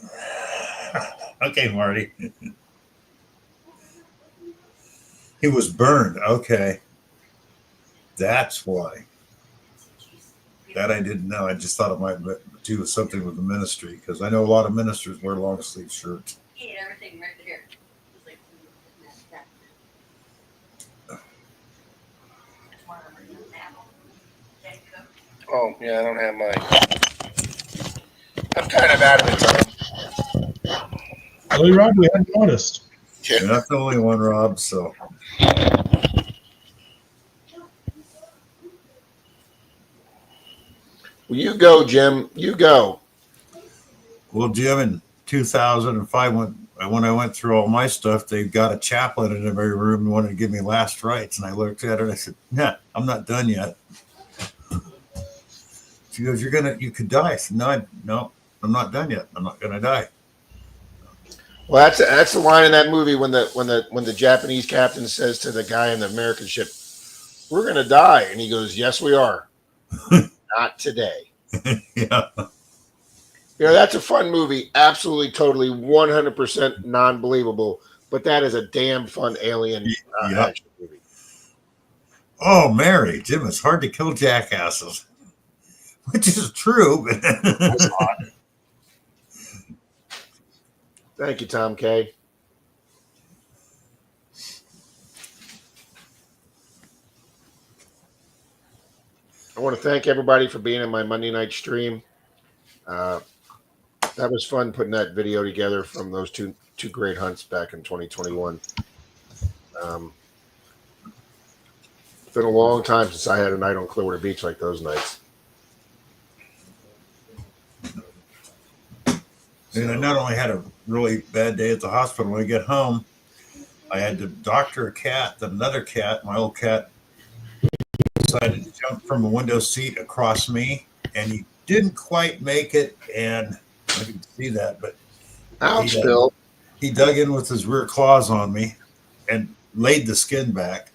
Okay, Marty. He was burned. Okay. That's why. That I didn't know. I just thought it might do with something with the ministry, because I know a lot of ministers wear long sleeve shirts. He ate everything right there. It was like, that's one of them. Okay, cook. Oh, yeah, I don't have mine. I'm kind of out of it, Tom. Really, Rob? We hadn't noticed. You're not the only one, Rob, so. Well, you go, Jim. You go. Well, Jim, in 2005, when I went through all my stuff, they got a chaplain in every room and wanted to give me last rites. And I looked at her and I said, "Nah, I'm not done yet." She goes, "You could die." I said, No, I'm not done yet. I'm not gonna die. Well, that's the line in that movie when the Japanese captain says to the guy in the American ship, "We're gonna die," and he goes, "Yes, we are. Not today." Yeah. You know, that's a fun movie. Absolutely, totally, 100% non-believable. But that is a damn fun alien Yep. action movie. Oh, Mary, Jim, it's hard to kill jackasses, which is true. But Thank you, Tom K. I want to thank everybody for being in my Monday night stream. That was fun putting that video together from those two great hunts back in 2021. It's been a long time since I had a night on Clearwater Beach like those nights. And I not only had a really bad day at the hospital, when I get home, I had to doctor a cat. That another cat, my old cat, decided to jump from a window seat across me, and he didn't quite make it. And I can see that, but Ouch, Bill. he dug in with his rear claws on me and laid the skin back.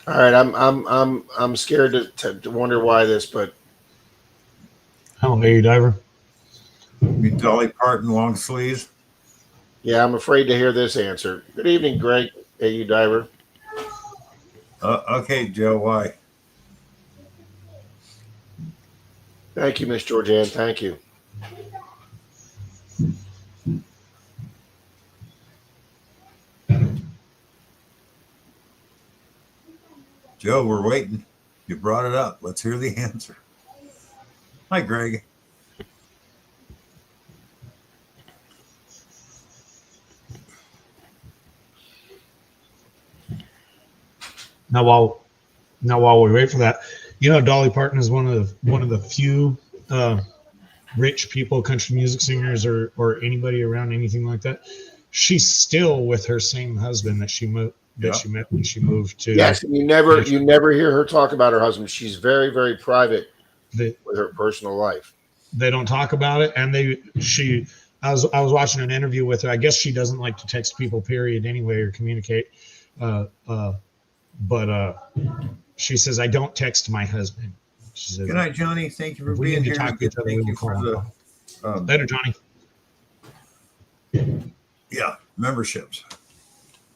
All right, I'm scared to wonder why this, but Hello, Lady Diver. You mean Dolly Parton long sleeves? yeah, I'm afraid to hear this answer. Good evening, Greg, AU Diver. Okay, Joe, why? Thank you, Miss Georgianne. Thank you. Joe, we're waiting. You brought it up. Let's hear the answer. Hi, Greg. Now while we wait for that, Dolly Parton is one of the few rich people, country music singers, or anybody around anything like that. She's still with her same husband that she met when she moved to. Yes, and you never hear her talk about her husband. She's very, very private with her personal life. They don't talk about it, and I was watching an interview with her. I guess she doesn't like to text people, period, anyway, or communicate. But she says, I don't text my husband. She says, Good night, Johnny. Thank you for we being need to here. talk to each other. Thank you for the Later, Johnny. memberships.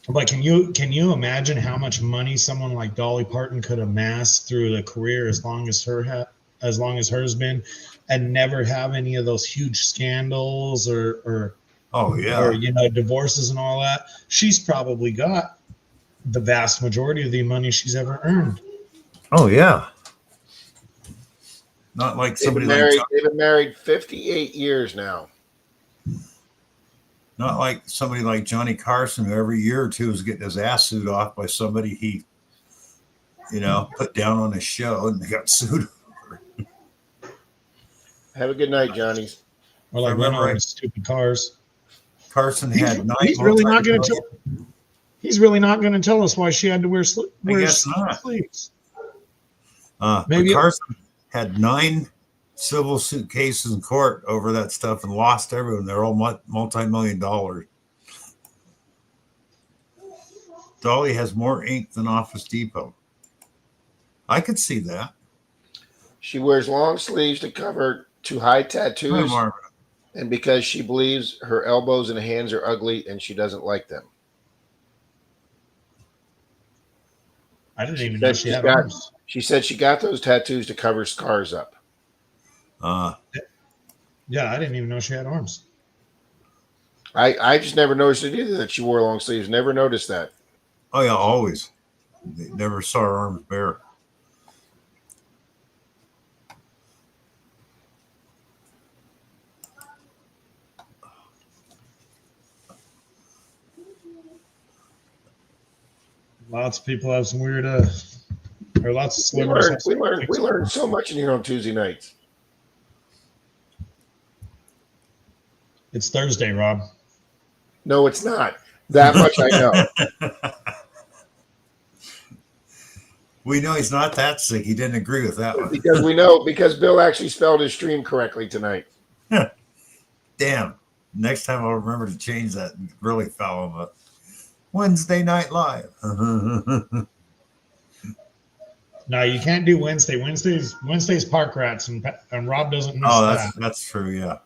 But can you imagine how much money someone like Dolly Parton could amass through the career as long as hers been, and never have any of those huge scandals or divorces and all that? She's probably got the vast majority of the money she's ever earned. Oh yeah. Not like somebody they've been married 58 years now. Not like somebody like Johnny Carson, who every year or two is getting his ass sued off by somebody he, put down on his show and they got sued. Have a good night, Johnny. Or like run over stupid cars. Carson had nine. He's really not going to tell. He's really not going to tell us why she had to wear sleeves. Maybe Carson had 9 civil suit cases in court over that stuff and lost everyone. They're all multi-million dollars. Dolly has more ink than Office Depot. I could see that. She wears long sleeves to hide tattoos, and because she believes her elbows and hands are ugly and she doesn't like them. I didn't even know she had arms. She said she got those tattoos to cover scars up. Yeah, I didn't even know she had arms. I just never noticed it either, that she wore long sleeves. Never noticed that. Oh yeah, always. They never saw her arms bare. Lots of people have some weird or lots of celebrities. We learned so much in here on Tuesday nights. It's Thursday, Rob. No, it's not. That much I know. We know he's not that sick. He didn't agree with that one. Because Bill actually spelled his stream correctly tonight. Damn. Next time I'll remember to change that and really foul him up. Wednesday Night Live. No, you can't do Wednesday. Wednesday's Park Rats, and Rob doesn't miss that. That's true. Yeah.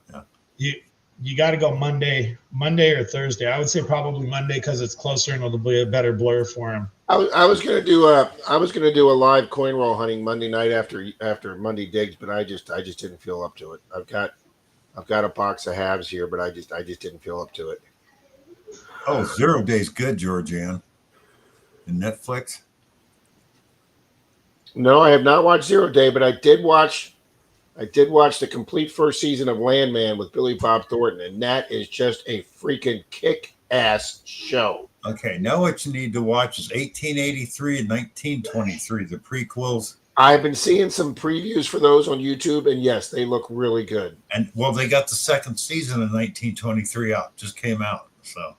You got to go Monday or Thursday. I would say probably Monday because it's closer and it'll be a better blur for him. I was gonna do a live coin roll hunting Monday night after Monday digs, but I just didn't feel up to it. I've got a box of halves here, but I just didn't feel up to it. Oh, 0 Day's good, Georgianne. And Netflix? No, I have not watched 0 Day, but I did watch the complete first season of Landman with Billy Bob Thornton, and that is just a freaking kick-ass show. Okay, now what you need to watch is 1883 and 1923, the prequels. I've been seeing some previews for those on YouTube, and yes, they look really good. And, well, they got the second season of 1923 out, just came out, so.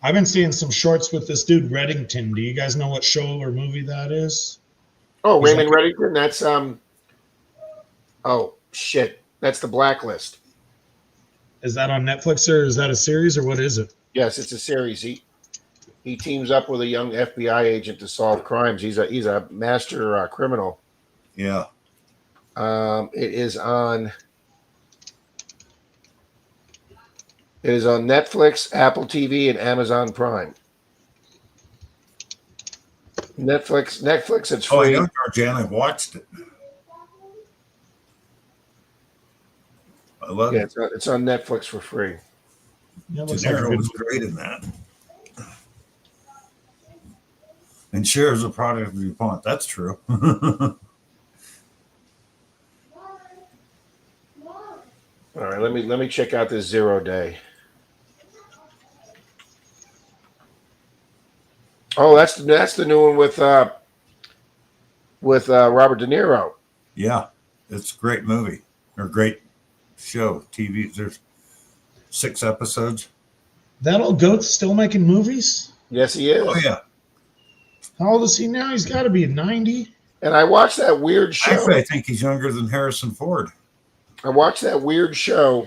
I've been seeing some shorts with this dude Reddington. Do you guys know what show or movie that is? Oh, Raymond Reddington. That's oh shit, that's The Blacklist. Is that on Netflix or is that a series or what is it? Yes, it's a series. He teams up with a young FBI agent to solve crimes. He's a master criminal. Yeah. It is on Netflix, Apple TV, and Amazon Prime. Netflix, it's Oh, I free. know, Georgiana. I've watched it. I love Yeah, it. it's on Netflix for free. Yeah, De looks like a Niro good was great in that. And Cher is a product of DuPont. That's true. All right, let me check out this 0 Day. Oh, that's the new one with Robert De Niro. Yeah, it's a great movie or great show. TV. There's 6 episodes. That old goat's still making movies? Yes, he is. Oh yeah. How old is he now? He's got to be 90. And I watched that weird show. Actually, I think he's younger than Harrison Ford. I watched that weird show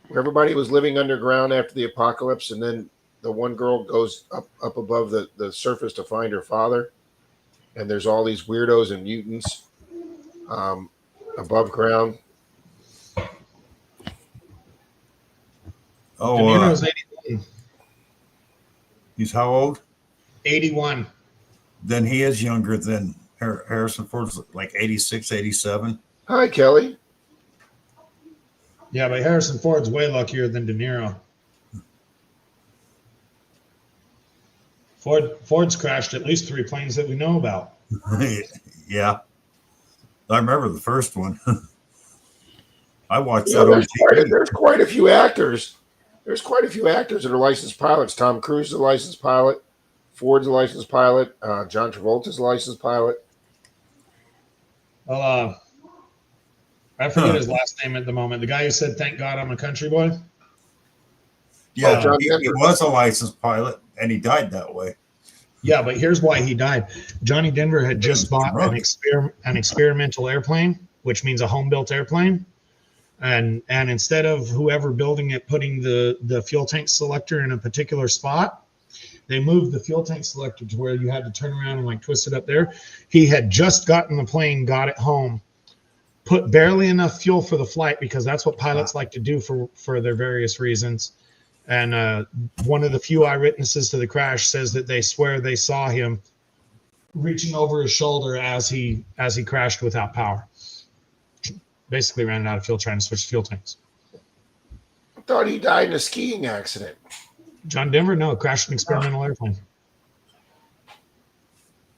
where everybody was living underground after the apocalypse, and then the one girl goes up above the surface to find her father, and there's all these weirdos and mutants above ground. De Oh, Niro's 81. he's how old? 81. Then he is younger than Harrison Ford's like 86, 87. Hi, Kelly. Yeah, but Harrison Ford's way luckier than De Niro. Ford's crashed at least 3 planes that we know about. Yeah. I remember the first one. I watched You know, that on TV. there's quite a few actors. There's quite a few actors that are licensed pilots. Tom Cruise is a licensed pilot. Ford's a licensed pilot. John Travolta's a licensed pilot. Well, I forget his last name at the moment. The guy who said, "Thank God I'm a country boy." Yeah, John he Denver. was a licensed pilot, and he died that way. Yeah, but here's why he died. Johnny Denver had just bought an experimental airplane, which means a home-built airplane. And instead of whoever building it putting the fuel tank selector in a particular spot, they moved the fuel tank selector to where you had to turn around and like twist it up there. He had just gotten the plane, got it home, put barely enough fuel for the flight because that's what pilots like to do for their various reasons. And one of the few eyewitnesses to the crash says that they swear they saw him reaching over his shoulder as he crashed without power. Basically ran out of fuel trying to switch fuel tanks. I thought he died in a skiing accident. John Denver, no, crashed an experimental airplane.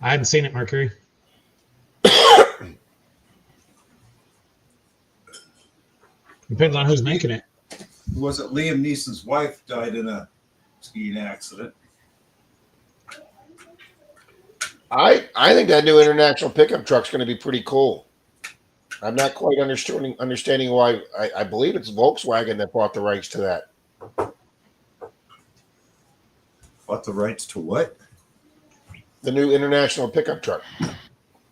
I hadn't seen it, Mercury. Depends on who's making it. Was it Liam Neeson's wife died in a skiing accident? I think that new international pickup truck's going to be pretty cool. I'm not quite understanding why. I believe it's Volkswagen that bought the rights to that. Bought the rights to what? The new international pickup truck.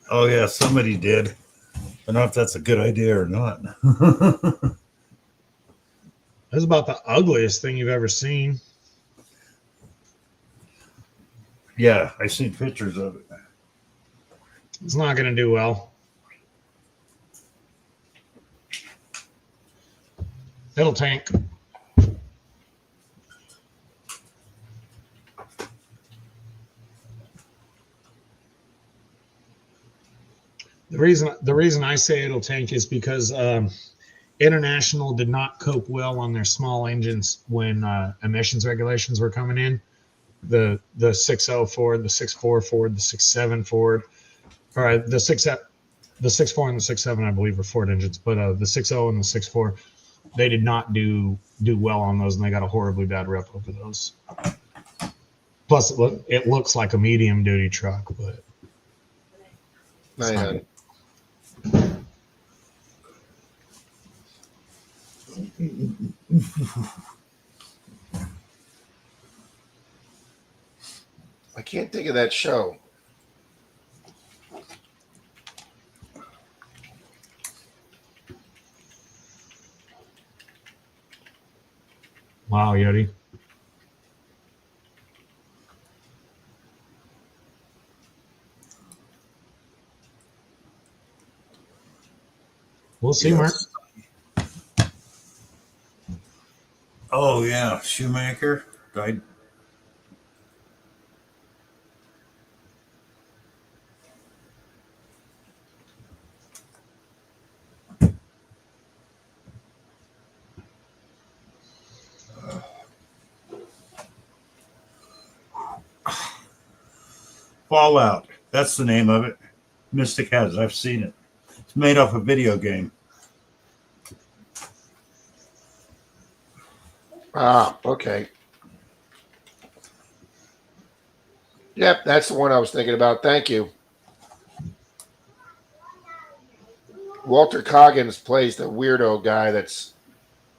Oh yeah, somebody did. I don't know if that's a good idea or not. That's about the ugliest thing you've ever seen. Yeah, I seen pictures of it. It's not going to do well. It'll tank. The reason I say it'll tank is because International did not cope well on their small engines when emissions regulations were coming in. The 6.0 Ford, the 6.4 Ford, the 6.7 Ford, or the 6.4 and the 6.7 I believe were Ford engines, but the 6.0 and the 6.4 they did not do well on those, and they got a horribly bad rep over those. Plus, it looks like a medium duty truck, but Man. I can't think of that show. wow, Yeti. We'll see, Mark. Oh yeah, Schumacher died. Fallout. That's the name of it. Mystic has it. I've seen it. It's made off a video game. Ah, okay. Yep, that's the one I was thinking about. Thank you. Walter Coggins plays the weirdo guy.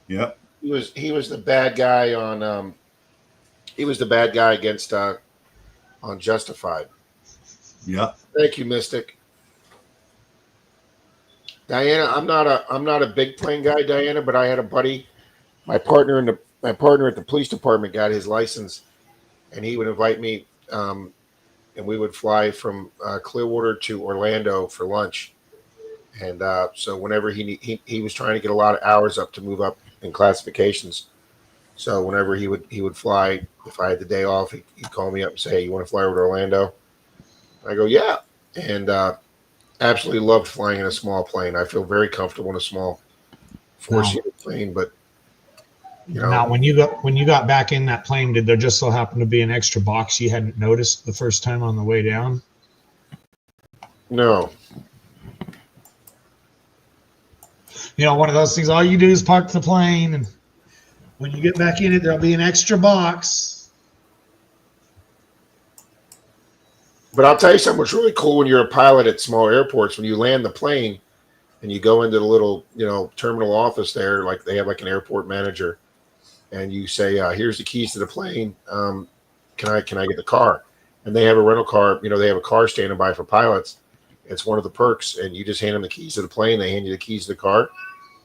Yep. He was the bad guy on he was the bad guy against on Justified. Yep. Thank you, Mystic. Diana, I'm not a big plane guy, Diana, but I had a buddy, my partner at the police department got his license, and he would invite me, and we would fly from Clearwater to Orlando for lunch. And so whenever he was trying to get a lot of hours up to move up in classifications, so whenever he would fly, if I had the day off, he'd call me up and say, "Hey, you want to fly over to Orlando?" I go, "Yeah," and absolutely loved flying in a small plane. I feel very comfortable in a small four-seater plane, but you know, Now, when you got back in that plane, did there just so happen to be an extra box you hadn't noticed the first time on the way down? no. You know, one of those things. All you do is park the plane, and when you get back in it, there'll be an extra box. But I'll tell you something. What's really cool when you're a pilot at small airports, when you land the plane and you go into the little, terminal office there, like they have like an airport manager, and you say, "Here's the keys to the plane. Can I get the car?" And they have a rental car. They have a car standing by for pilots. It's one of the perks, and you just hand them the keys to the plane. They hand you the keys to the car,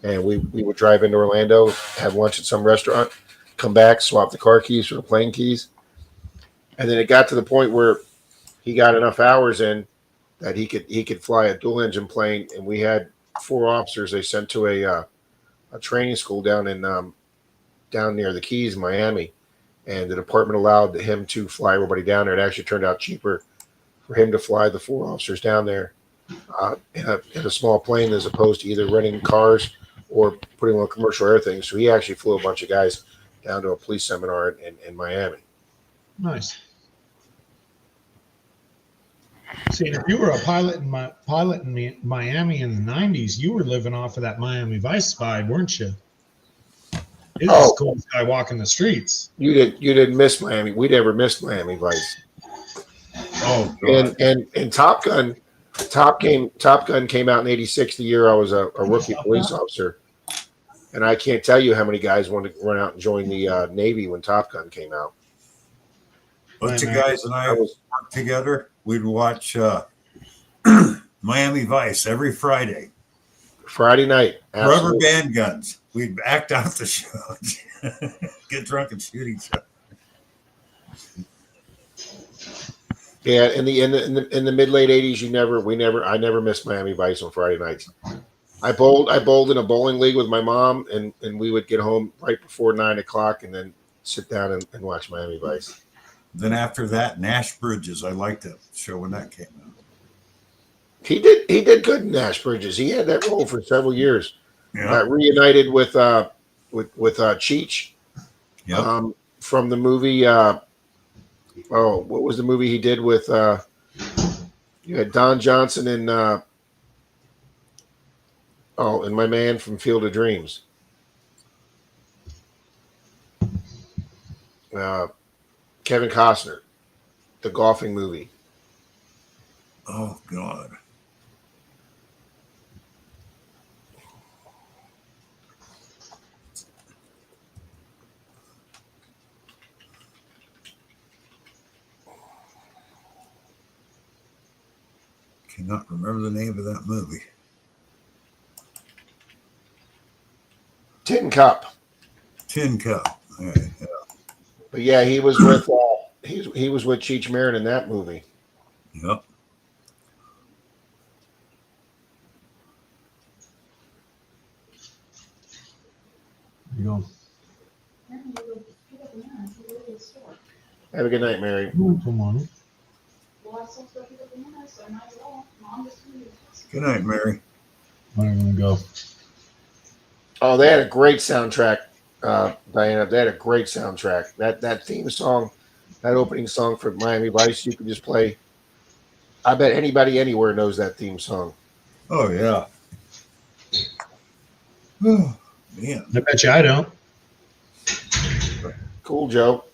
and we would drive into Orlando, have lunch at some restaurant, come back, swap the car keys for the plane keys, and then it got to the point where he got enough hours in that he could fly a dual engine plane, and we had 4 officers they sent to a training school down near the Keys, Miami, and the department allowed him to fly everybody down there. It actually turned out cheaper for him to fly the 4 officers down there in a small plane as opposed to either renting cars or putting on commercial air things. So he actually flew a bunch of guys down to a police seminar in Miami. Nice. See, if you were a pilot in Miami in the 90s, you were living off of that Miami Vice vibe, weren't you? It was the coolest guy walking the streets. You didn't miss Miami. We never missed Miami Vice. Oh, God. And Top Gun came out in '86, the year I was a rookie police officer, and I can't tell you how many guys wanted to run out and join the Navy when Top Gun came out. Bunch of guys and I worked together. We'd watch Miami Vice every Friday. Friday night, Rubber band guns. We'd act out the show, get drunk and shoot each other. Yeah, in the mid late '80s, I never missed Miami Vice on Friday nights. I bowled in a bowling league with my mom, and we would get home right before 9 o'clock, and then sit down and watch Miami Vice. Then after that, Nash Bridges. I liked that show when that came out. He did good in Nash Bridges. He had that role for several years. Yeah. Reunited with Cheech. Yep. From the movie. What was the movie he did with? You had Don Johnson and and my man from Field of Dreams. Kevin Costner, the golfing movie. Oh, God. Cannot remember the name of that movie. Tin Cup. Tin Cup. All right. Yeah. But yeah, he was with he was with Cheech Marin in that movie. Yep. You go. Have a good night, Mary. Come on. Good night, Mary. I'm gonna go. Oh, they had a great soundtrack, Diana. They had a great soundtrack. That theme song, that opening song for Miami Vice, you could just play. I bet anybody anywhere knows that theme song. Oh yeah. Oh, man. I bet you I don't. Cool, Joe.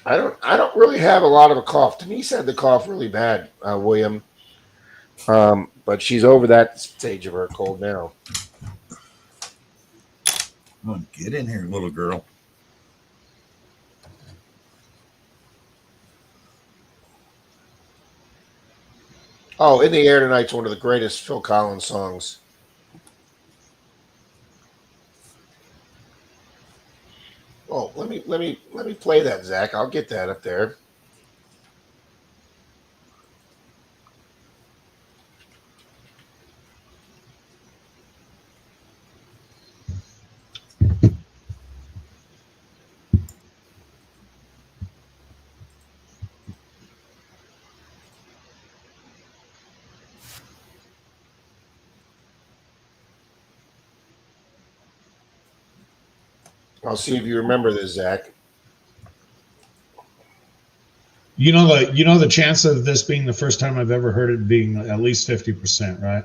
I don't really have a lot of a cough. Denise had the cough really bad, William. But she's over that stage of her cold now. Come on, get in here, little girl. Oh, In the Air Tonight's one of the greatest Phil Collins songs. Oh, let me play that, Zach. I'll get that up there. I'll see if you remember this, Zach. You know the chance of this being the first time I've ever heard it being at least 50%, right?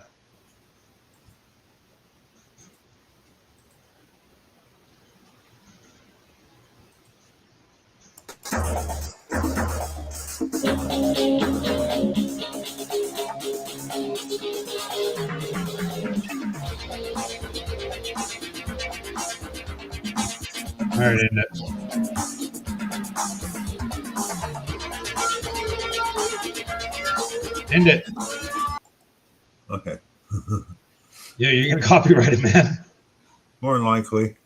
All right, end it. End it. Okay. Yeah, you're gonna copyright it, man. More than likely.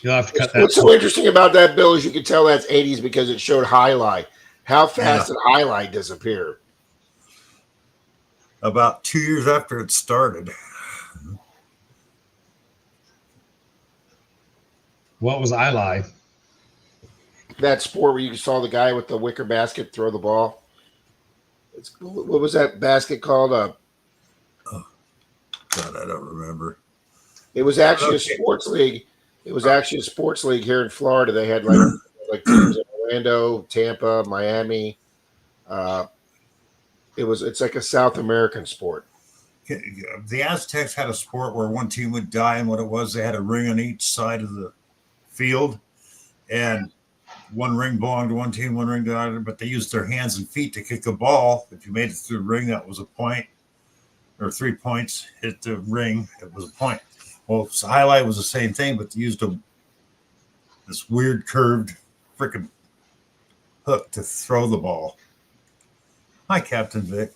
You'll have to cut that. What's so interesting about that, Bill, is you could tell that's 80s because it showed highlight. How fast did highlight disappear? About 2 years after it started. What was I lie? That sport where you saw the guy with the wicker basket throw the ball. What was that basket called? God, I don't remember. It was actually a sports league. It was actually a sports league here in Florida. They had like teams in Orlando, Tampa, Miami. It's like a South American sport. The Aztecs had a sport where one team would die, and what it was, they had a ring on each side of the field, and one ring belonged to one team, one ring to another, but they used their hands and feet to kick a ball. If you made it through the ring, that was a point, or 3 points. Hit the ring, it was a point. Well, highlight was the same thing, but they used this weird curved freaking hook to throw the ball. Hi, Captain Vic.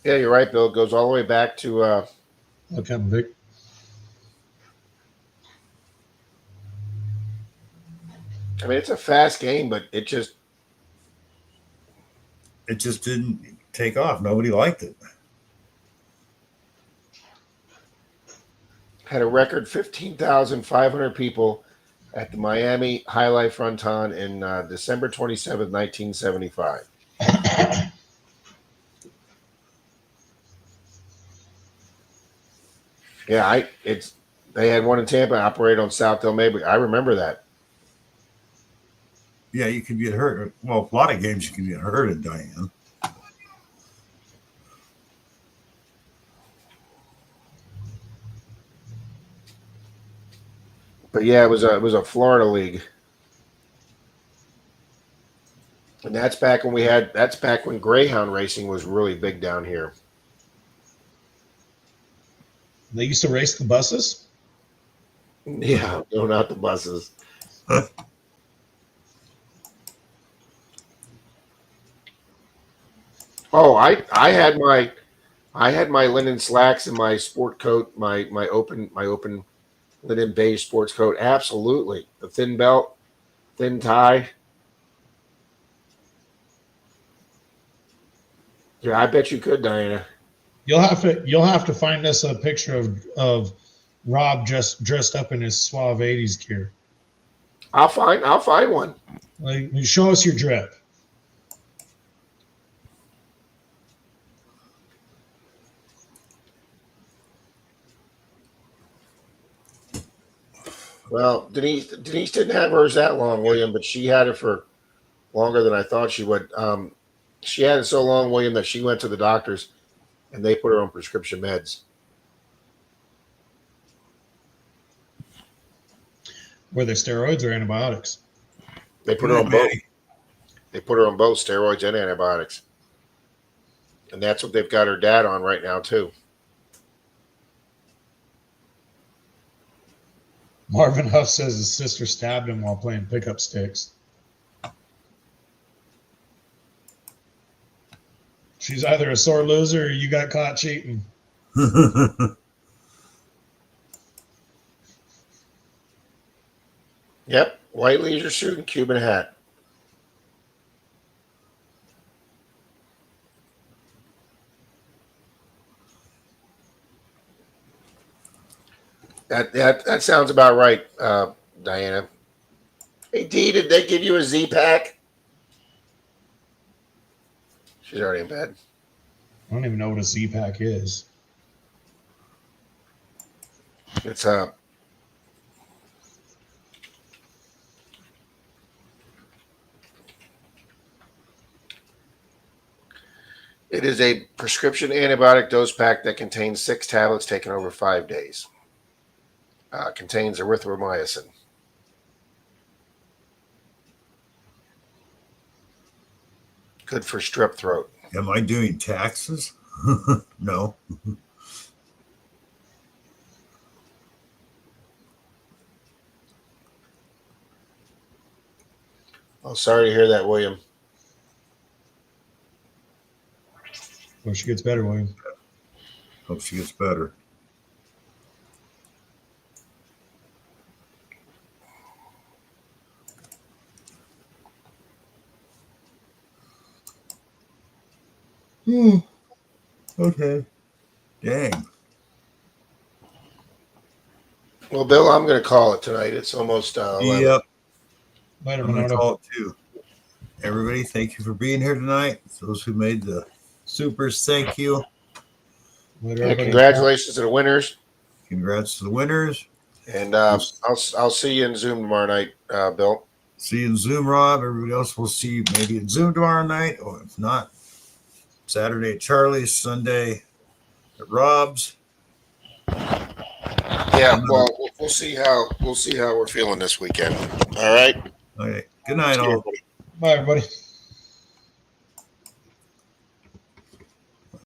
Yeah, you're right, Bill. It goes all the way back to Okay, Vic. I mean, it's a fast game, but it just didn't take off. Nobody liked it. had a record 15,500 people at the Miami Highlight Fronton in December 27th, 1975. Yeah, they had one in Tampa, operated on South Del Maybe. I remember that. Yeah, you can get hurt. Well, a lot of games you can get hurt in, Diane. But yeah, it was a Florida league. And that's back when Greyhound racing was really big down here. They used to race the buses. Yeah, no, not the buses. Oh, I had my linen slacks and my sport coat, my open linen beige sports coat. Absolutely, the thin belt, thin tie. Yeah, I bet you could, Diana. You'll have to find us a picture of Rob just dressed up in his suave 80s gear. I'll find one. Like, show us your drip. Well, Denise didn't have hers that long, William, but she had it for longer than I thought she would. She had it so long, William, that she went to the doctors and they put her on prescription meds. Were they steroids or antibiotics? They put her on both. They put her on both steroids and antibiotics. And that's what they've got her dad on right now, too. Marvin Huff says his sister stabbed him while playing pickup sticks. She's either a sore loser or you got caught cheating. Yep. White leisure suit and Cuban hat. That sounds about right, Diana. Hey, Dee, did they give you a Z pack? She's already in bed. I don't even know what a Z-Pack is. It's it is a prescription antibiotic dose pack that contains 6 tablets taken over 5 days. Contains erythromycin. Good for strep throat. Am I doing taxes? No. Oh, sorry to hear that, William. Hope she gets better, William. Hope she gets better. Okay. Dang. Well, Bill, I'm going to call it tonight. It's almost 11. Yep. Later, I'm going to Bernardo. call it too. Everybody, thank you for being here tonight. Those who made the supers, thank you. Later, Yeah, everybody. congratulations to the winners. Congrats to the winners. And I'll see you in Zoom tomorrow night, Bill. See you in Zoom, Rob. Everybody else will see you maybe in Zoom tomorrow night, or if not, Saturday at Charlie's, Sunday at Rob's. Yeah, well, we'll see how we're feeling this weekend. All right. Okay. Good night, all. Bye, everybody.